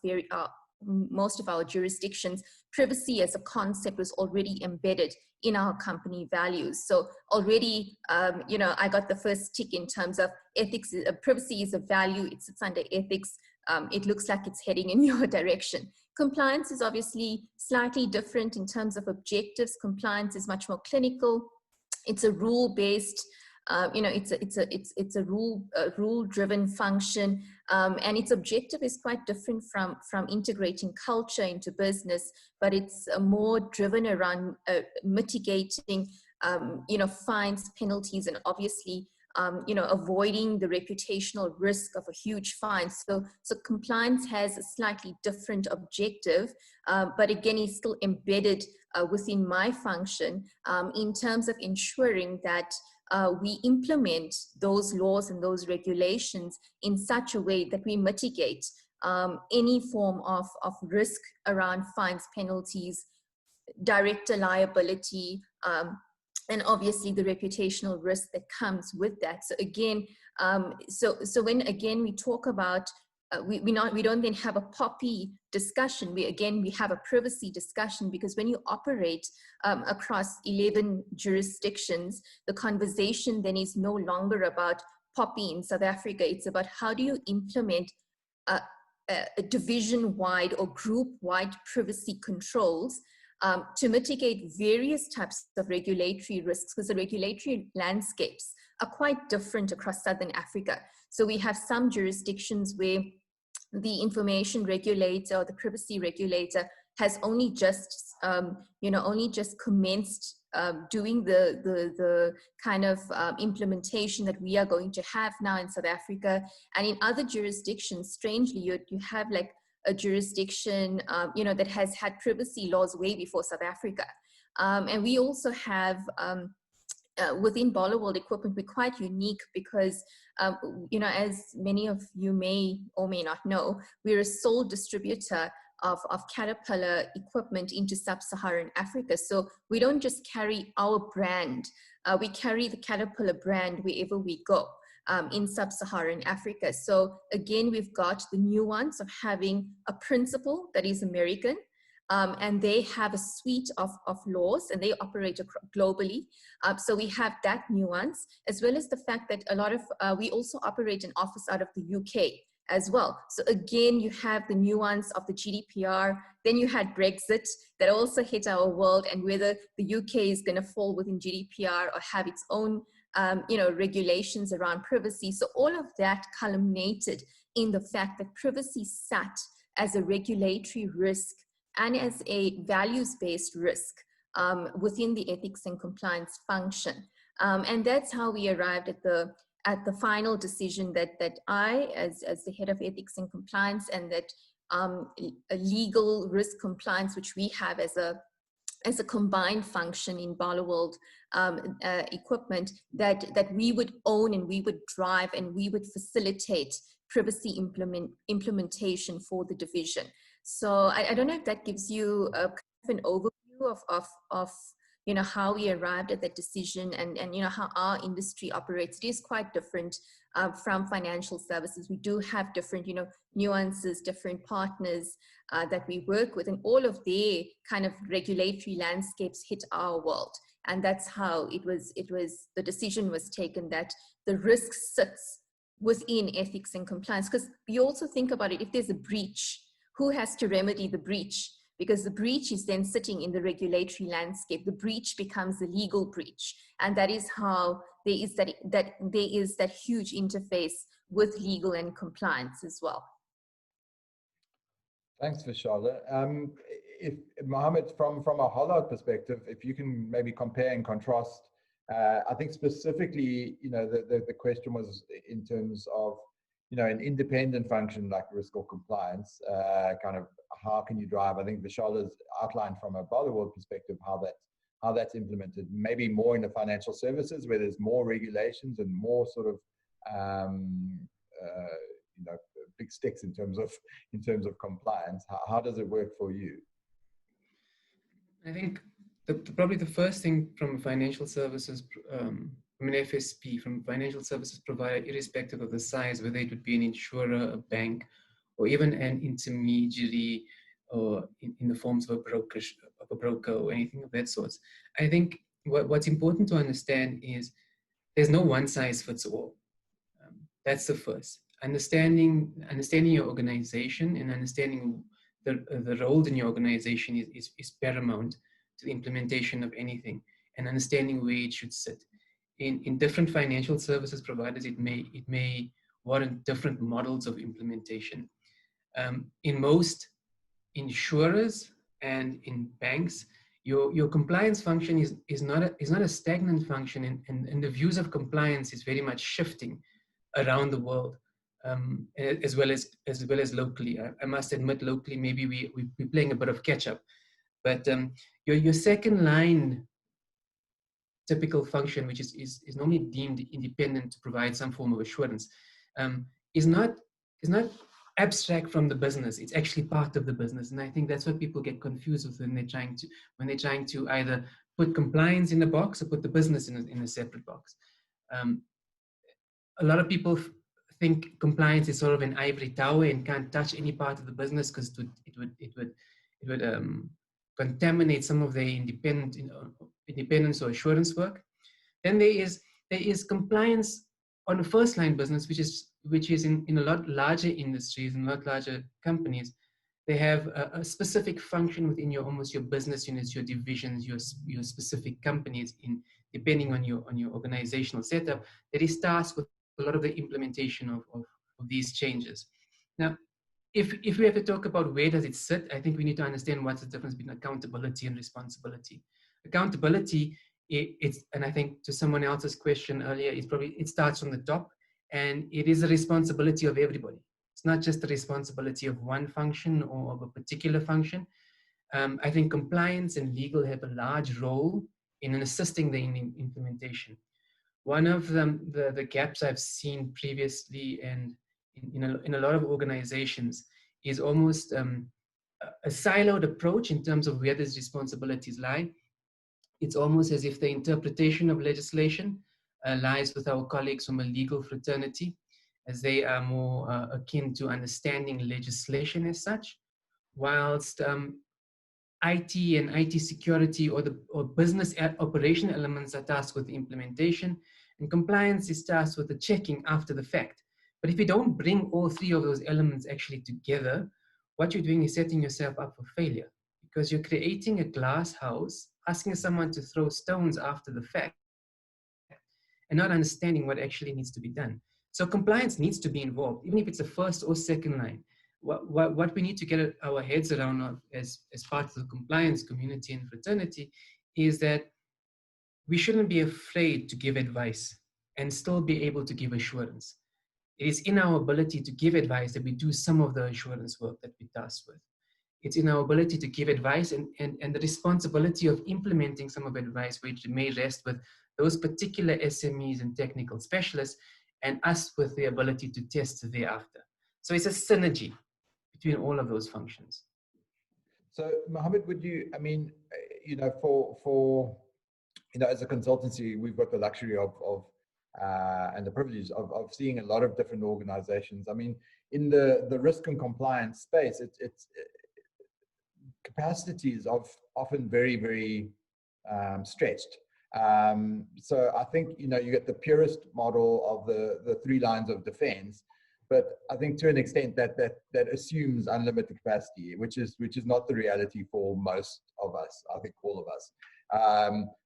most of our jurisdictions, privacy as a concept was already embedded in our company values. So already, I got the first tick in terms of ethics. Privacy is a value, it sits under ethics. It looks like it's heading in your direction. Compliance is obviously slightly different in terms of objectives. Compliance is much more clinical. It's a rule-based, it's a rule-driven function, and its objective is quite different from integrating culture into business, but it's more driven around mitigating, fines, penalties, and obviously, avoiding the reputational risk of a huge fine. So compliance has a slightly different objective, but again, it's still embedded within my function in terms of ensuring that we implement those laws and those regulations in such a way that we mitigate any form of risk around fines, penalties, director liability, and obviously the reputational risk that comes with that. So again, so when again we talk about we don't then have a POPI discussion. We have a privacy discussion, because when you operate across 11 jurisdictions, the conversation then is no longer about POPI in South Africa. It's about how do you implement a division-wide or group-wide privacy controls to mitigate various types of regulatory risks, because the regulatory landscapes are quite different across Southern Africa. So we have some jurisdictions where the information regulator or the privacy regulator has only just, only just commenced doing the kind of implementation that we are going to have now in South Africa. And in other jurisdictions, strangely, you have like a jurisdiction, that has had privacy laws way before South Africa. And we also have, within Barloworld Equipment, we're quite unique because, as many of you may or may not know, we're a sole distributor of Caterpillar equipment into sub-Saharan Africa. So we don't just carry our brand, we carry the Caterpillar brand wherever we go in sub-Saharan Africa. So again, we've got the nuance of having a principal that is American, and they have a suite of laws and they operate globally. So we have that nuance, as well as the fact that a lot of, we also operate an office out of the UK as well. So again, you have the nuance of the GDPR. Then you had Brexit that also hit our world, and whether the UK is going to fall within GDPR or have its own, regulations around privacy. So all of that culminated in the fact that privacy sat as a regulatory risk and as a values-based risk within the ethics and compliance function. And that's how we arrived at the final decision that I, as the head of ethics and compliance, and that a legal risk compliance, which we have as a combined function in Barloworld Equipment, that we would own and we would drive and we would facilitate privacy implementation for the division. So I don't know if that gives you a kind of an overview of how we arrived at that decision and how our industry operates. It is quite different from financial services. We do have different nuances, different partners that we work with, and all of their kind of regulatory landscapes hit our world. And that's how the decision was taken that the risk sits within ethics and compliance. Because you also think about it, if there's a breach, who has to remedy the breach? Because the breach is then sitting in the regulatory landscape. The breach becomes a legal breach. And that is how there is that huge interface with legal and compliance as well. Thanks, Vishala. If Mohammed, from a Hollard perspective, if you can maybe compare and contrast, I think specifically, the question was in terms of, an independent function like risk or compliance, kind of how can you drive? I think Vishala's outlined from a Barloworld perspective how that's implemented, maybe more in the financial services where there's more regulations and more sort of big sticks in terms of compliance. How does it work for you? I think probably the first thing from financial services, from an FSP, from financial services provider, irrespective of the size, whether it would be an insurer, a bank, or even an intermediary, or in the forms of a broker or anything of that sort. I think what's important to understand is there's no one size fits all. That's the first. Understanding your organization and understanding the role in your organization is paramount to the implementation of anything, and understanding where it should sit. In different financial services providers, it may warrant different models of implementation. In most insurers and in banks, your compliance function is not a stagnant function, and the views of compliance is very much shifting around the world, as well as locally. I must admit, locally maybe we're playing a bit of catch up, but your second line typical function, which is normally deemed independent to provide some form of assurance, is not abstract from the business. It's actually part of the business. And I think that's what people get confused with when they're trying to either put compliance in a box or put the business in a separate box. A lot of people think compliance is sort of an ivory tower and can't touch any part of the business because it would contaminate some of their independence or assurance work. Then there is compliance on a first line business, which is in a lot larger industries and a lot larger companies. They have a specific function within your business units, your divisions, your specific companies, depending on your organizational setup, that is tasked with a lot of the implementation of these changes. Now, if we have to talk about where does it sit, I think we need to understand what's the difference between accountability and responsibility. Accountability, and I think to someone else's question earlier, it starts from the top, and it is a responsibility of everybody. It's not just the responsibility of one function or of a particular function. I think compliance and legal have a large role in assisting the implementation. One of the gaps I've seen previously and in a lot of organizations is almost a siloed approach in terms of where these responsibilities lie. It's almost as if the interpretation of legislation lies with our colleagues from a legal fraternity, as they are more akin to understanding legislation as such, whilst IT and IT security or business operation elements are tasked with the implementation, and compliance is tasked with the checking after the fact. But if you don't bring all three of those elements actually together, what you're doing is setting yourself up for failure, because you're creating a glass house, asking someone to throw stones after the fact, and not understanding what actually needs to be done. So compliance needs to be involved, even if it's a first or second line. What we need to get our heads around as part of the compliance community and fraternity is that we shouldn't be afraid to give advice and still be able to give assurance. It is in our ability to give advice that we do some of the assurance work that we're tasked with. It's in our ability to give advice and the responsibility of implementing some of the advice, which may rest with those particular SMEs and technical specialists, and us with the ability to test thereafter. So it's a synergy between all of those functions. So Mohammed, would you, I mean, for as a consultancy, we've got the luxury of and the privilege of seeing a lot of different organizations. I mean, in the risk and compliance space, it's capacity is often very, very stretched. So I think, you get the purest model of the three lines of defense, but I think to an extent that assumes unlimited capacity, which is not the reality for most of us, I think all of us.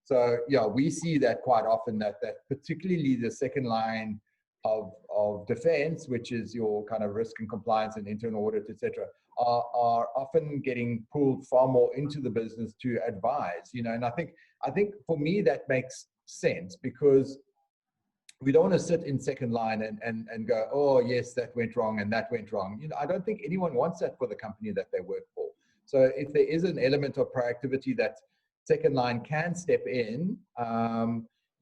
So yeah, we see that quite often, that particularly the second line of defense, which is your kind of risk and compliance and internal audit, etc., are often getting pulled far more into the business to advise, and I think for me that makes sense, because we don't want to sit in second line and go, oh yes, that went wrong and that went wrong. I don't think anyone wants that for the company that they work for. So if there is an element of proactivity that second line can step in,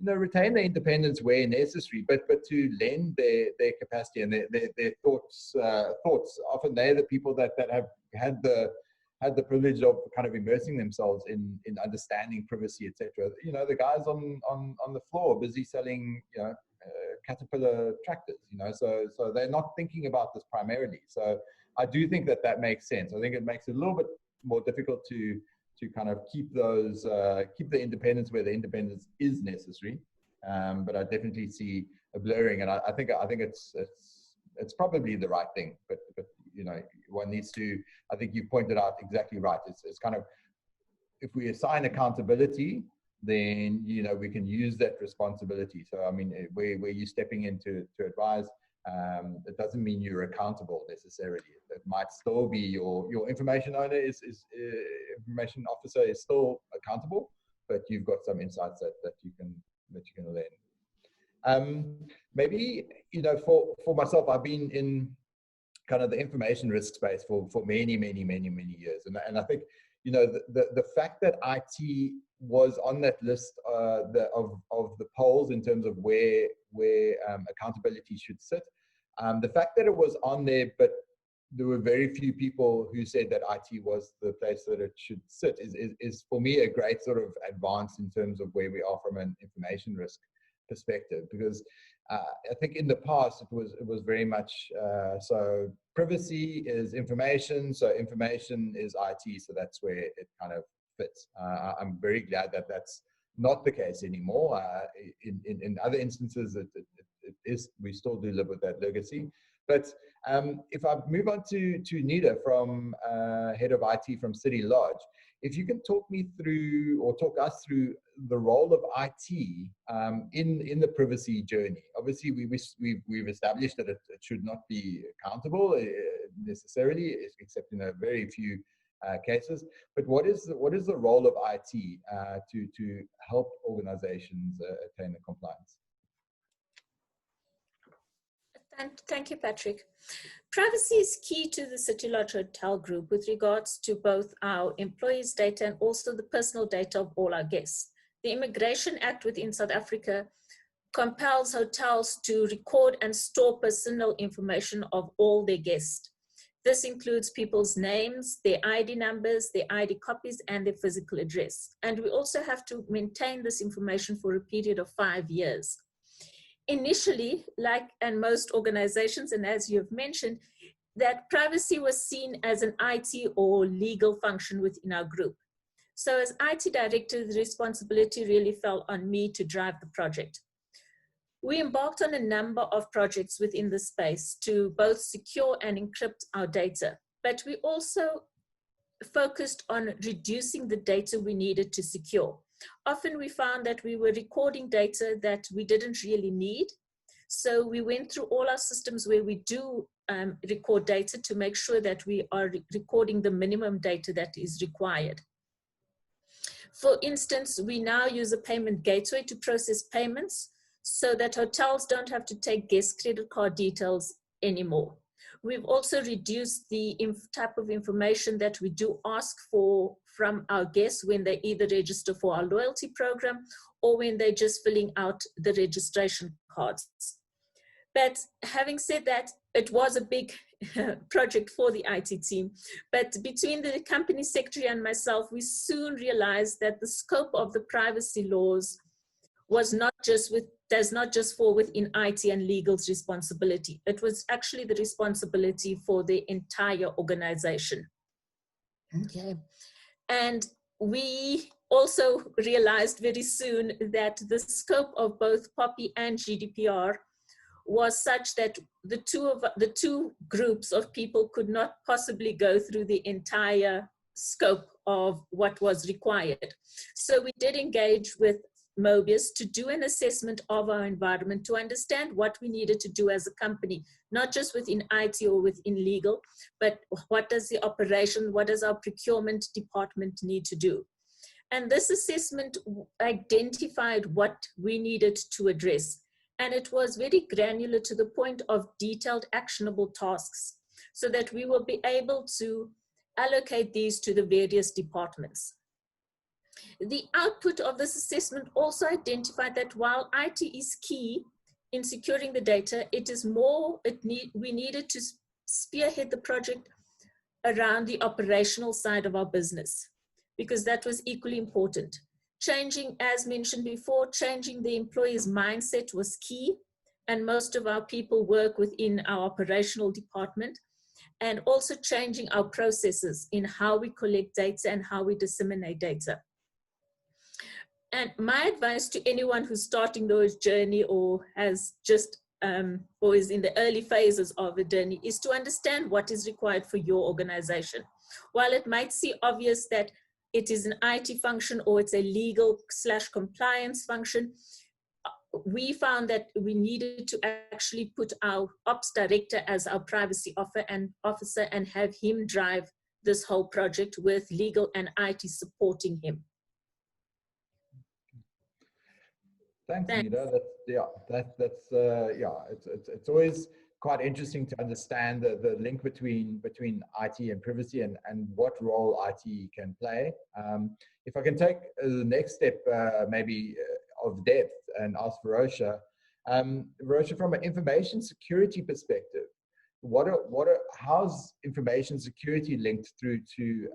retain their independence where necessary, but to lend their capacity and their thoughts. Often they're the people that have had the privilege of kind of immersing themselves in understanding privacy, etc. The guys on the floor busy selling, Caterpillar tractors, so they're not thinking about this primarily. So I do think that makes sense. I think it makes it a little bit more difficult to kind of keep the independence where the independence is necessary. But I definitely see a blurring, and I think it's probably the right thing. But one needs to. I think you pointed out exactly right. It's kind of, if we assign accountability, then we can use that responsibility. So I mean, where you're stepping in to advise, it doesn't mean you're accountable necessarily. It might still be your information owner information officer is still accountable, but you've got some insights that you can learn. Maybe for myself, I've been in kind of the information risk space for many years, and I think the fact that IT was on that list of the polls in terms of where accountability should sit, the fact that it was on there, but there were very few people who said that IT was the place that it should sit is for me a great sort of advance in terms of where we are from an information risk perspective, because I think in the past it was very much so privacy is information, so information is IT, so that's where it kind of fits. I'm very glad that that's not the case anymore. In other instances, it is, we still do live with that legacy. But if I move on to Nida from Head of IT from City Lodge, if you can talk me through or talk us through the role of IT in the privacy journey. Obviously, we've established that it should not be accountable necessarily, except in a very few cases. But what is the role of IT to help organizations attain the compliance? Thank you, Patrick. Privacy is key to the City Lodge Hotel Group with regards to both our employees' data and also the personal data of all our guests. The Immigration Act within South Africa compels hotels to record and store personal information of all their guests. This includes people's names, their ID numbers, their ID copies, and their physical address. And we also have to maintain this information for a period of 5 years. Initially, like in most organizations, and as you've mentioned, that privacy was seen as an IT or legal function within our group. So as IT director, the responsibility really fell on me to drive the project. We embarked on a number of projects within the space to both secure and encrypt our data, but we also focused on reducing the data we needed to secure. Often we found that we were recording data that we didn't really need. So we went through all our systems where we do record data to make sure that we are recording the minimum data that is required. For instance, we now use a payment gateway to process payments so that hotels don't have to take guest credit card details anymore. We've also reduced the type of information that we do ask for from our guests when they either register for our loyalty program or when they're just filling out the registration cards. But having said that, it was a big project for the IT team. But between the company secretary and myself, we soon realized that the scope of the privacy laws was does not just fall within IT and legal's responsibility. It was actually the responsibility for the entire organization. Okay. And we also realized very soon that the scope of both POPI and GDPR was such that the two groups of people could not possibly go through the entire scope of what was required. So we did engage with Mobius to do an assessment of our environment to understand what we needed to do as a company, not just within IT or within legal, but what does the operation, what does our procurement department need to do? And this assessment identified what we needed to address. And it was very granular to the point of detailed actionable tasks so that we will be able to allocate these to the various departments. The output of this assessment also identified that while IT is key in securing the data, it is more, we needed to spearhead the project around the operational side of our business, because that was equally important. Changing, as mentioned before, changing the employee's mindset was key, and most of our people work within our operational department, and also changing our processes in how we collect data and how we disseminate data. And my advice to anyone who's starting those journey or has just or is in the early phases of a journey is to understand what is required for your organization. While it might seem obvious that it is an IT function or it's a legal/compliance function, we found that we needed to actually put our ops director as our privacy officer and have him drive this whole project with legal and IT supporting him. Thanks, Nida. It's always quite interesting to understand the link between IT and privacy and what role IT can play. If I can take the next step, maybe of depth, and ask Varosha. Varosha, from an information security perspective, how's information security linked through to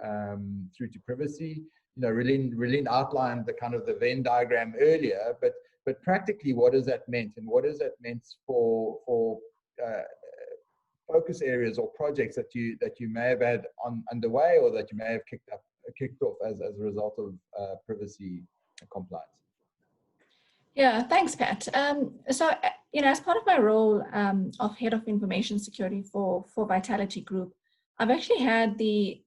privacy? You know, Relin outlined the kind of the Venn diagram earlier, but practically, what does that mean, and what does that mean for focus areas or projects that you may have had underway, or that you may have kicked off as a result of privacy compliance? Yeah, thanks, Pat. So, you know, as part of my role of Head of Information Security for Vitality Group, I've actually had the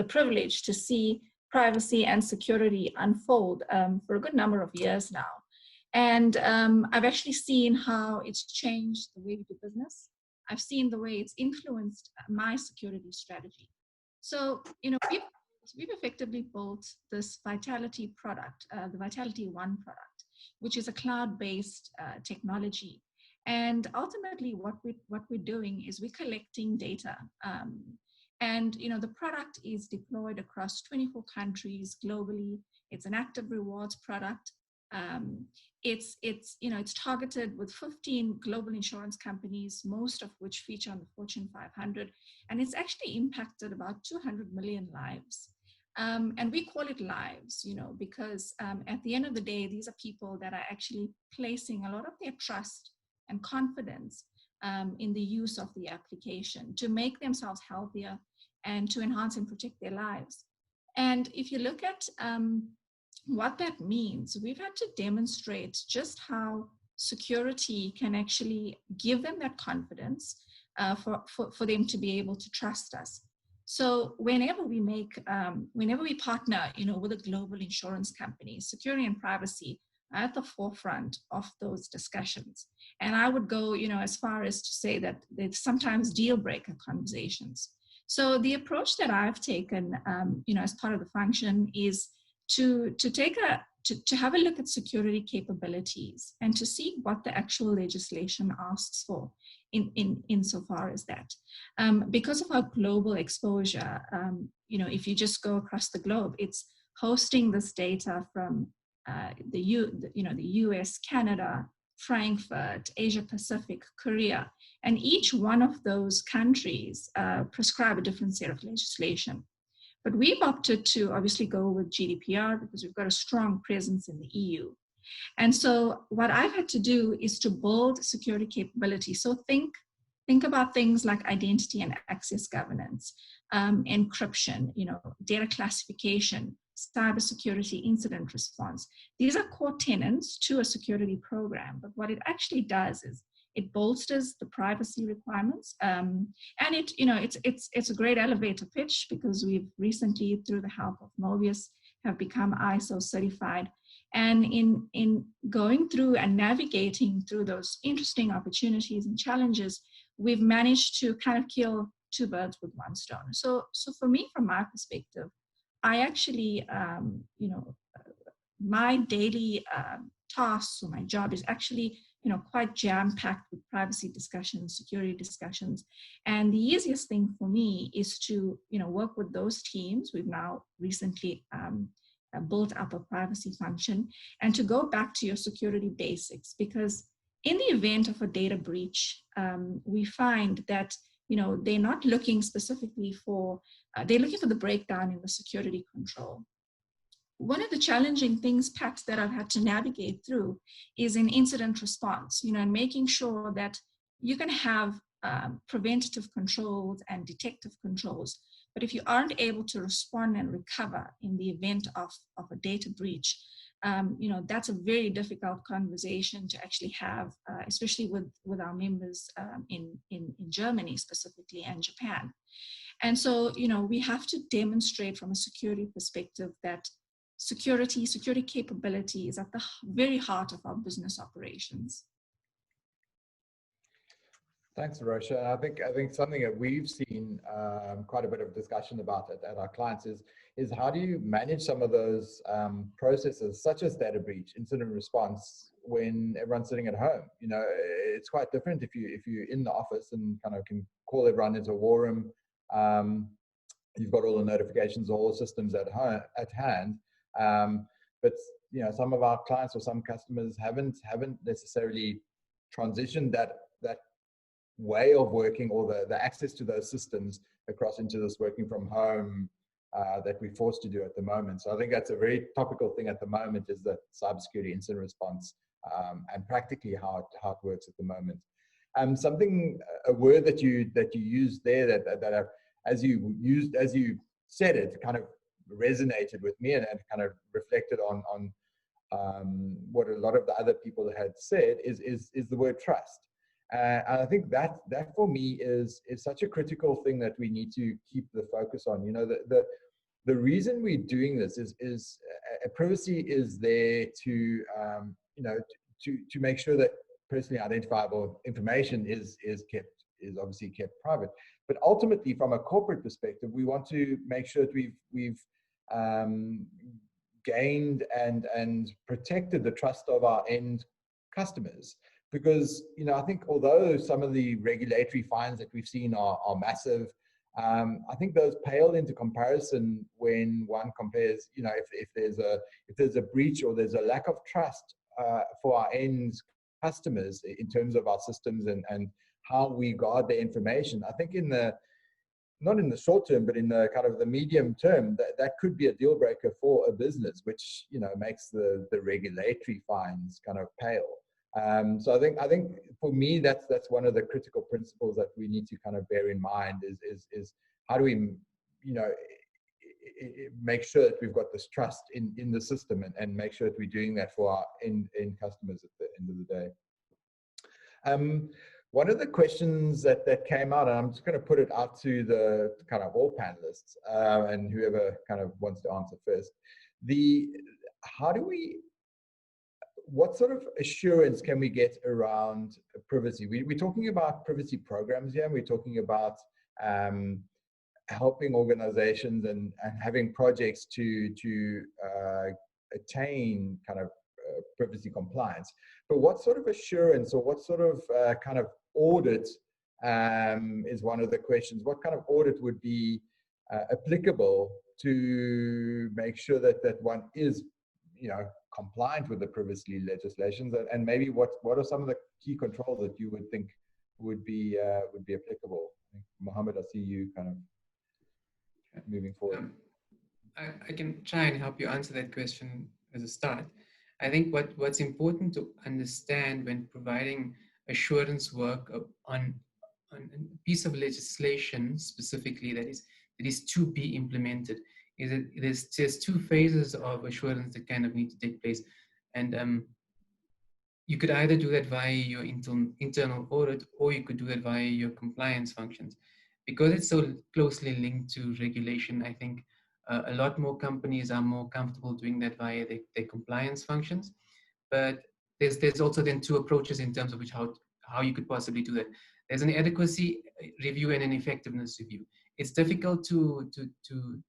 privilege to see privacy and security unfold for a good number of years now. And I've actually seen how it's changed the way we do business. I've seen the way it's influenced my security strategy. So, you know, we've effectively built this Vitality product, the Vitality One product, which is a cloud-based technology. And ultimately, what we're doing is we're collecting data. And you know, the product is deployed across 24 countries globally. It's an active rewards product. It's targeted with 15 global insurance companies, most of which feature on the Fortune 500, and it's actually impacted about 200 million lives. And we call it lives, you know, because at the end of the day, these are people that are actually placing a lot of their trust and confidence in the use of the application to make themselves healthier and to enhance and protect their lives. And if you look at what that means, we've had to demonstrate just how security can actually give them that confidence for them to be able to trust us. So whenever we partner, you know, with a global insurance company, security and privacy are at the forefront of those discussions. And I would go, you know, as far as to say that there's sometimes deal breaker conversations. So the approach that I've taken, you know, as part of the function is to have a look at security capabilities and to see what the actual legislation asks for insofar as that. Because of our global exposure, you know, if you just go across the globe, it's hosting this data from the US, Canada, Frankfurt, Asia Pacific, Korea, and each one of those countries prescribe a different set of legislation. But we've opted to obviously go with GDPR because we've got a strong presence in the EU. And so what I've had to do is to build security capability. So think about things like identity and access governance, encryption, you know, data classification, cybersecurity incident response. These are core tenets to a security program, but what it actually does is it bolsters the privacy requirements, and it's a great elevator pitch because we've recently, through the help of Mobius, have become ISO certified. And in going through and navigating through those interesting opportunities and challenges, we've managed to kind of kill two birds with one stone. So for me, from my perspective, I actually, my daily tasks or my job is actually, you know, quite jam-packed with privacy discussions, security discussions. And the easiest thing for me is to, you know, work with those teams. We've now recently built up a privacy function, and to go back to your security basics, because in the event of a data breach, we find that, you know, they're not looking specifically for, they're looking for the breakdown in the security control. One of the challenging things, Pat, that I've had to navigate through is in incident response, you know, and making sure that you can have preventative controls and detective controls. But if you aren't able to respond and recover in the event of a data breach, you know, that's a very difficult conversation to actually have, especially with our members in Germany specifically and Japan. And so, you know, we have to demonstrate from a security perspective that security capability is at the very heart of our business operations. Thanks, Rosha. I think something that we've seen quite a bit of discussion about at our clients is how do you manage some of those processes, such as data breach, incident response, when everyone's sitting at home. You know, it's quite different if you're in the office and kind of can call everyone into a war room. You've got all the notifications, all the systems at hand. But you know, some of our clients or some customers haven't necessarily transitioned that way of working, or the access to those systems across into this working from home that we're forced to do at the moment. So I think that's a very topical thing at the moment, is the cybersecurity incident response, and practically how it works at the moment. A word that you used there that as you said it, kind of resonated with me, and kind of reflected on what a lot of the other people had said, is the word trust. And I think that for me is such a critical thing that we need to keep the focus on. You know, the reason we're doing this is privacy is there to you know, to make sure that personally identifiable information is obviously kept private. But ultimately, from a corporate perspective, we want to make sure that we've gained and protected the trust of our end customers. Because, you know, I think although some of the regulatory fines that we've seen are massive, I think those pale into comparison when one compares, you know, if there's a breach or there's a lack of trust for our end customers in terms of our systems and how we guard their information. I think not in the short term, but in the kind of the medium term, that could be a deal breaker for a business, which, you know, makes the regulatory fines kind of pale. So I think for me, that's one of the critical principles that we need to kind of bear in mind is how do we, you know, make sure that we've got this trust in the system, and make sure that we're doing that for our end customers at the end of the day. One of the questions that came out, and I'm just going to put it out to the kind of all panelists, and whoever kind of wants to answer first, what sort of assurance can we get around privacy? We're talking about privacy programs here, and we're talking about helping organizations and having projects to attain kind of privacy compliance. But what sort of assurance, or what sort of kind of audit is one of the questions. What kind of audit would be applicable to make sure that one is, you know, compliant with the privacy legislations, and maybe what are some of the key controls that you would think would be applicable? Mohammed, I see you kind of moving forward. I can try and help you answer that question as a start. I think what's important to understand when providing assurance work on a piece of legislation specifically that is to be implemented is that there's two phases of assurance that kind of need to take place. And you could either do that via your internal audit, or you could do it via your compliance functions. Because it's so closely linked to regulation, I think a lot more companies are more comfortable doing that via their compliance functions. But there's also then two approaches in terms of how you could possibly do that. There's an adequacy review and an effectiveness review. It's difficult to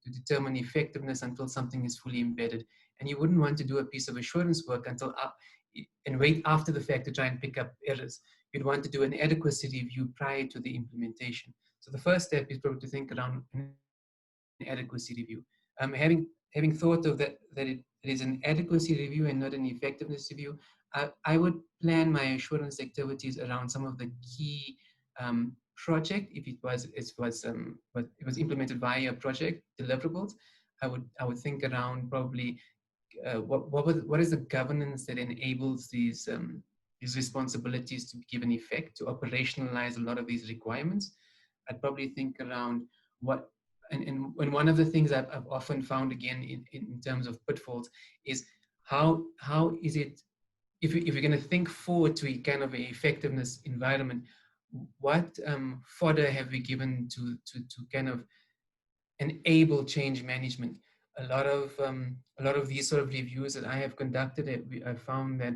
determine effectiveness until something is fully embedded, and you wouldn't want to do a piece of assurance work and wait after the fact to try and pick up errors. You'd want to do an adequacy review prior to the implementation. So the first step is probably to think around an adequacy review. Having thought of that it is an adequacy review and not an effectiveness review, I would plan my assurance activities around some of the key project. If it was implemented via project deliverables, I would think around probably what is the governance that enables these responsibilities to be given effect, to operationalize a lot of these requirements. I'd probably think around and one of the things I've often found again in terms of pitfalls is how is it, if you're going to think forward to a kind of an effectiveness environment, what fodder have we given to kind of enable change management? A lot of these sort of reviews that I have conducted, I found that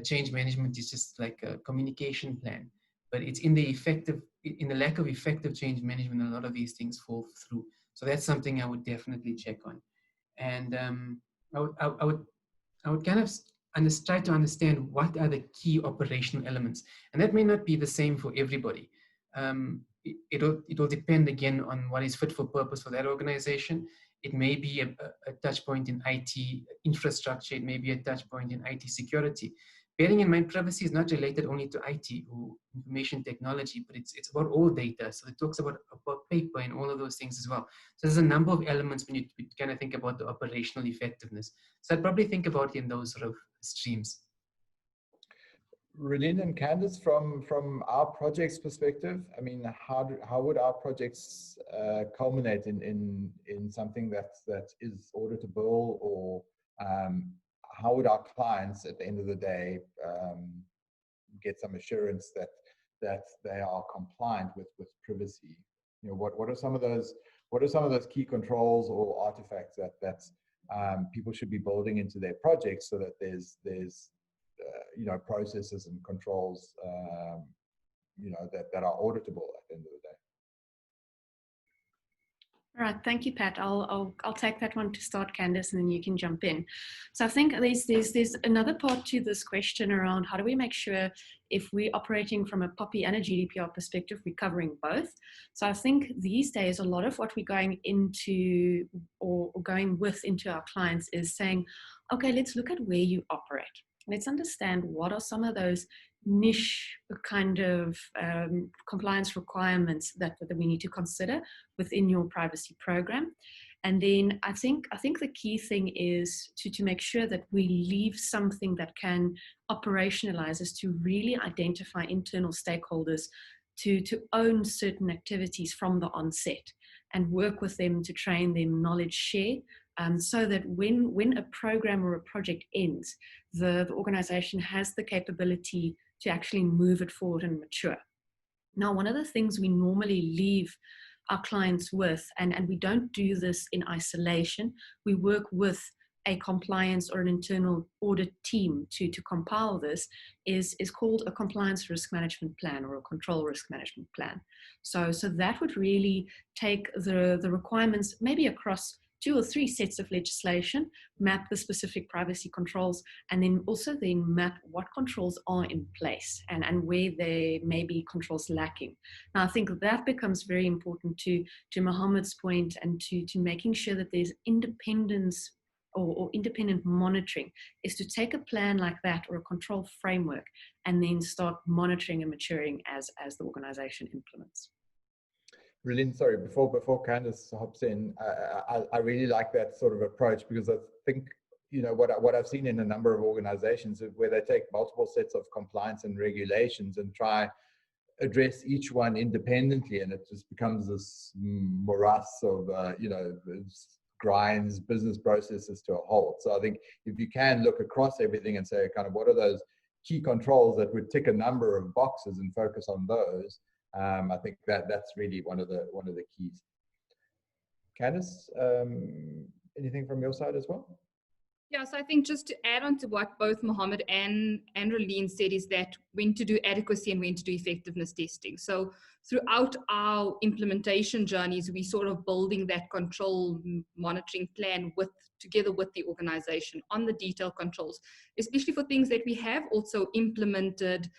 change management is just like a communication plan, but it's in the lack of effective change management, a lot of these things fall through. So that's something I would definitely check on. And I would kind of try to understand what are the key operational elements. And that may not be the same for everybody. It'll depend again on what is fit for purpose for that organization. It may be a touch point in IT infrastructure. It may be a touch point in IT security. bearing in mind privacy is not related only to IT or information technology, but it's about all data. So it talks about paper and all of those things as well. So there's a number of elements when you kind of think about the operational effectiveness. So I'd probably think about it in those sort of streams. Relin and Candice, from our project's perspective, I mean, how would our projects culminate in something that is auditable, or how would our clients at the end of the day get some assurance that they are compliant with privacy? You know, what are some of those key controls or artifacts that people should be building into their projects, so that there's you know, processes and controls, you know, that are auditable at the end of the day. All right, thank you, Pat. I'll take that one to start, Candice, and then you can jump in. So I think there's another part to this question around how do we make sure, if we're operating from a POPI and a GDPR perspective, we're covering both. So I think these days a lot of what we're going into or going with into our clients is saying, okay, let's look at where you operate. Let's understand what are some of those niche kind of compliance requirements that we need to consider within your privacy program. And then I think the key thing is to make sure that we leave something that can operationalize, is to really identify internal stakeholders to own certain activities from the onset and work with them to train them, knowledge share, so that when a program or a project ends, the organization has the capability to actually move it forward and mature. Now, one of the things we normally leave our clients with, and we don't do this in isolation, we work with a compliance or an internal audit team to compile this, is called a compliance risk management plan or a control risk management plan. So that would really take the requirements maybe across 2 or 3 sets of legislation, map the specific privacy controls, and then also map what controls are in place and where there may be controls lacking. Now, I think that becomes very important to Mohammed's point, and to making sure that there's independence or independent monitoring, is to take a plan like that or a control framework and then start monitoring and maturing as the organization implements. Relin, sorry, before Candice hops in, I really like that sort of approach, because I think, you know, what I've seen in a number of organizations where they take multiple sets of compliance and regulations and try address each one independently, and it just becomes this morass of, you know, grinds business processes to a halt. So I think if you can look across everything and say, kind of, what are those key controls that would tick a number of boxes and focus on those, I think that's really one of the keys. Candice, anything from your side as well? Yeah, so I think just to add on to what both Mohammed and Relin said, is that when to do adequacy and when to do effectiveness testing. So throughout our implementation journeys, we sort of building that control monitoring plan together with the organization on the detailed controls, especially for things that we have also implemented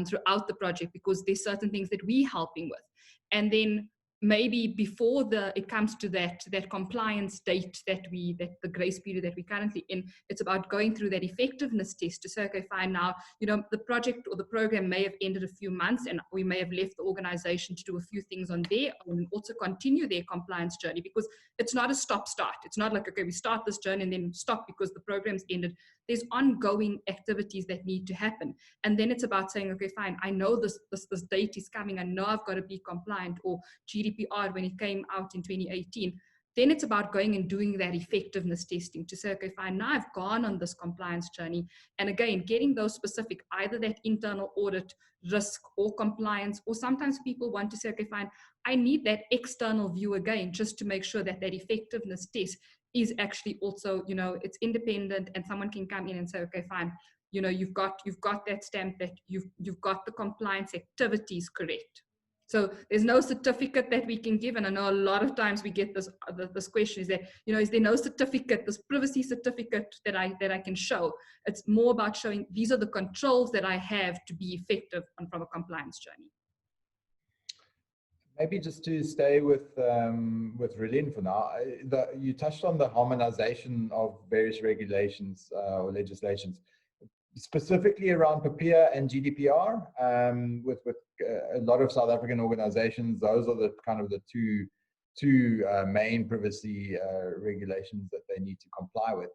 throughout the project, because there's certain things that we're helping with. And then maybe before it comes to that compliance date, that the grace period that we're currently in, it's about going through that effectiveness test to say, okay, fine, now, you know, the project or the program may have ended a few months, and we may have left the organization to do a few things on their own, also continue their compliance journey, because it's not a stop-start. It's not like, okay, we start this journey and then stop because the program's ended. There's ongoing activities that need to happen. And then it's about saying, okay, fine, I know this date is coming. I know I've got to be compliant, or GDPR when it came out in 2018. Then it's about going and doing that effectiveness testing to say, okay, fine, now I've gone on this compliance journey. And again, getting those specific, either that internal audit, risk, or compliance, or sometimes people want to say, okay, fine, I need that external view again, just to make sure that effectiveness test is actually also, you know, it's independent, and someone can come in and say, okay, fine, you know, you've got that stamp that you've got the compliance activities correct. So there's no certificate that we can give. And I know a lot of times we get this question, is that, you know, is there no certificate, this privacy certificate that I can show? It's more about showing these are the controls that I have to be effective from a compliance journey. Maybe just to stay with Relin for now, you touched on the harmonization of various regulations or legislations. specifically around PAPIA and GDPR, with a lot of South African organizations, those are the kind of the two main privacy regulations that they need to comply with.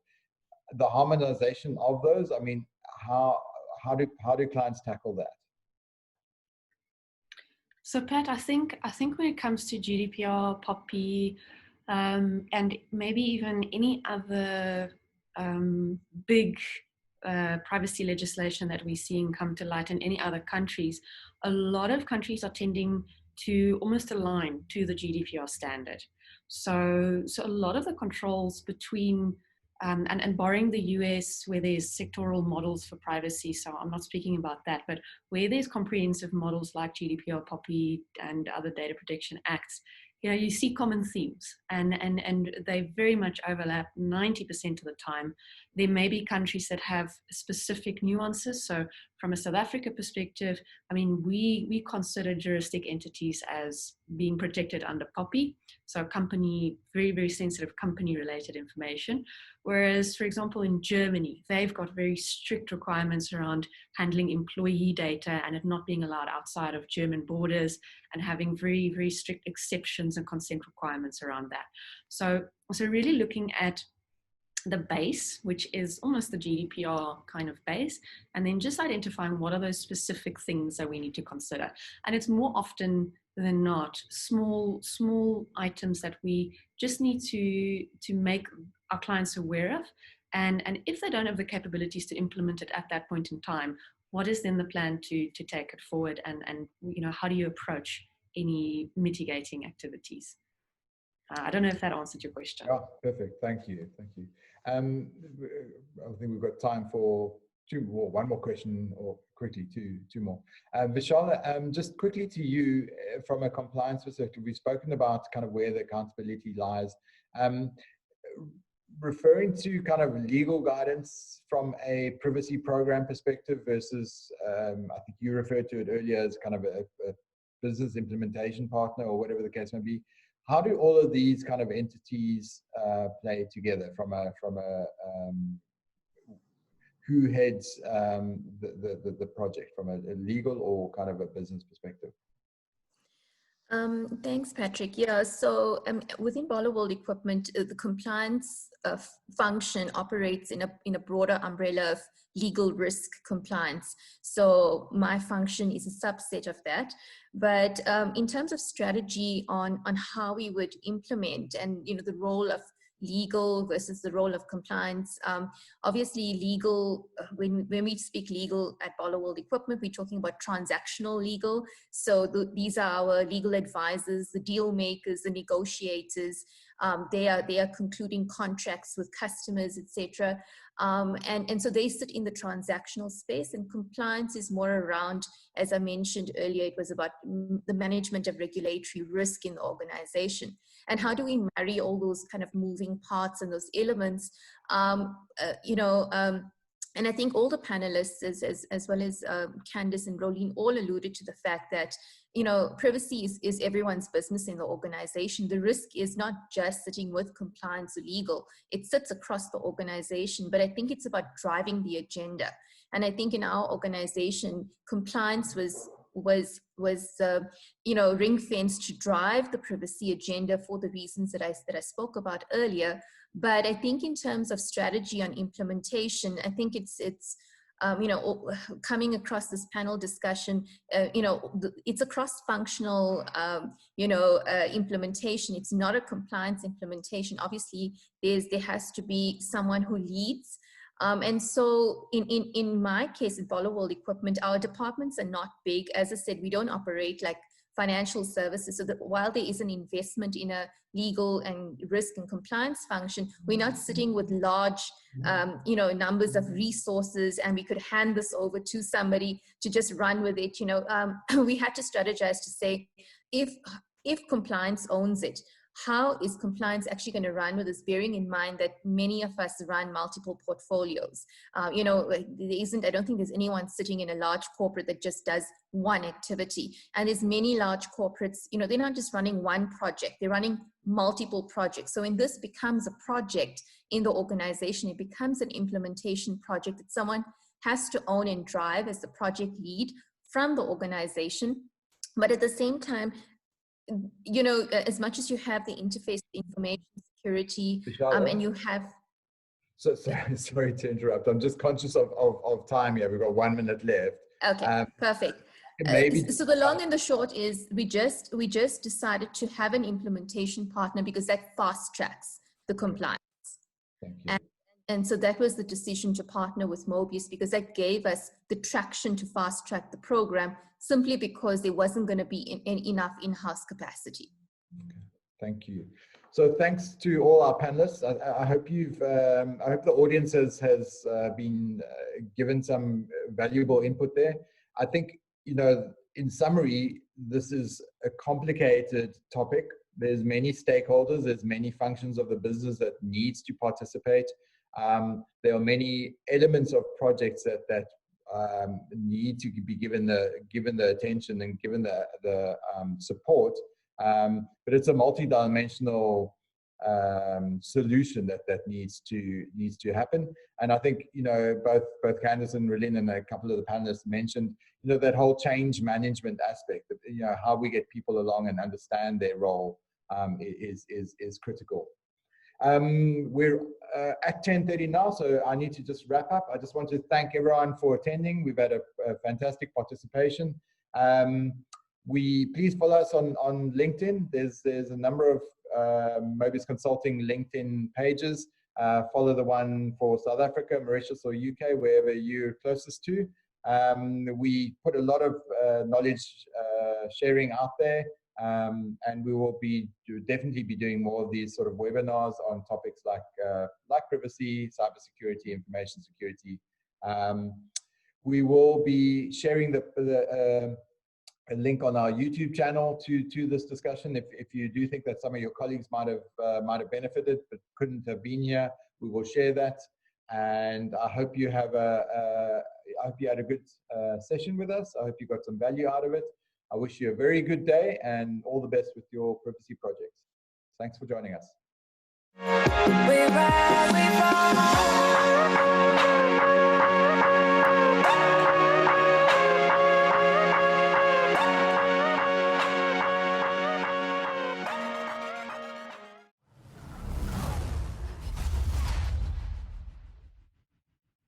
The harmonization of those, I mean, how do clients tackle that? So Pat, I think when it comes to GDPR, POPI, and maybe even any other big privacy legislation that we're seeing come to light in any other countries, a lot of countries are tending to almost align to the GDPR standard. So a lot of the controls between and barring the US, where there's sectoral models for privacy, so I'm not speaking about that, but where there's comprehensive models like GDPR, POPI, and other data protection acts, you know, you see common themes, and they very much overlap 90% of the time. There may be countries that have specific nuances. So from a South Africa perspective, I mean, we consider juristic entities as being protected under POPI, so company, very, very sensitive company-related information. Whereas, for example, in Germany, they've got very strict requirements around handling employee data and it not being allowed outside of German borders, and having very, very strict exceptions and consent requirements around that. So really looking at the base, which is almost the GDPR kind of base, and then just identifying what are those specific things that we need to consider. And it's more often than not small items that we just need to make our clients aware of. And if they don't have the capabilities to implement it at that point in time, what is then the plan to take it forward, and you know, how do you approach any mitigating activities? I don't know if that answered your question. Oh, perfect. Thank you. I think we've got time for one more question, or quickly two more. Vishal, just quickly to you, from a compliance perspective, we've spoken about kind of where the accountability lies. Referring to kind of legal guidance from a privacy program perspective versus, I think you referred to it earlier as kind of a business implementation partner, or whatever the case may be. How do all of these kind of entities play together from a who heads the project from a legal or kind of a business perspective? Thanks, Patrick. Yeah, so within Barloworld Equipment, the compliance function operates in a broader umbrella of legal risk compliance. So my function is a subset of that. But in terms of strategy on how we would implement, and you know, the role of legal versus the role of compliance, obviously legal, when we speak legal at Barloworld Equipment, we're talking about transactional legal. So these are our legal advisors, the deal makers, the negotiators. They are concluding contracts with customers, etc. And so they sit in the transactional space, and compliance is more around, as I mentioned earlier, it was about the management of regulatory risk in the organization. And how do we marry all those kind of moving parts and those elements? And I think all the panelists, as well as Candice and Rolene, all alluded to the fact that, you know, privacy is everyone's business in the organization. The risk is not just sitting with compliance or legal. It sits across the organization, but I think it's about driving the agenda. And I think in our organization, compliance was ring-fenced to drive the privacy agenda for the reasons that I spoke about earlier. But I think in terms of strategy on implementation, I think it's coming across this panel discussion, it's a cross-functional, implementation. It's not a compliance implementation. Obviously, there has to be someone who leads. And so in my case at Barloworld Equipment, our departments are not big. As I said, we don't operate like financial services. So that while there is an investment in a legal and risk and compliance function, we're not sitting with large, numbers of resources, and we could hand this over to somebody to just run with it. We had to strategize to say, if compliance owns it, how is compliance actually going to run with this, bearing in mind that many of us run multiple portfolios? I don't think there's anyone sitting in a large corporate that just does one activity. And there's many large corporates, they're not just running one project, they're running multiple projects. So when this becomes a project in the organization, it becomes an implementation project that someone has to own and drive as the project lead from the organization. But at the same time, you know, as much as you have the interface, information security, and you have... So, sorry to interrupt. I'm just conscious of time here. We've got 1 minute left. Okay, perfect. So the long and the short is we just decided to have an implementation partner because that fast tracks the compliance. Thank you. And so that was the decision to partner with Mobius, because that gave us the traction to fast track the program, simply because there wasn't going to be enough in-house capacity. Okay. Thank you. So thanks to all our panelists. I hope I hope the audience has been given some valuable input there. I think, you know, in summary, this is a complicated topic. There's many stakeholders, there's many functions of the business that needs to participate. There are many elements of projects that need to be given the attention and given the support. But it's a multi-dimensional solution that needs to happen. And I think, you know, both Candice and Relin and a couple of the panelists mentioned, you know, that whole change management aspect of, you know, how we get people along and understand their role is critical. We're at 10:30 now, so I need to just wrap up. I just want to thank everyone for attending. We've had a fantastic participation. Please follow us on LinkedIn. There's a number of Mobius Consulting LinkedIn pages. Follow the one for South Africa, Mauritius, or UK, wherever you're closest to. We put a lot of knowledge sharing out there. And we will definitely be doing more of these sort of webinars on topics like privacy, cybersecurity, information security. We will be sharing a link on our YouTube channel to this discussion. If you do think that some of your colleagues might have benefited but couldn't have been here, we will share that. And I hope you had a good session with us. I hope you got some value out of it. I wish you a very good day and all the best with your privacy projects. Thanks for joining us.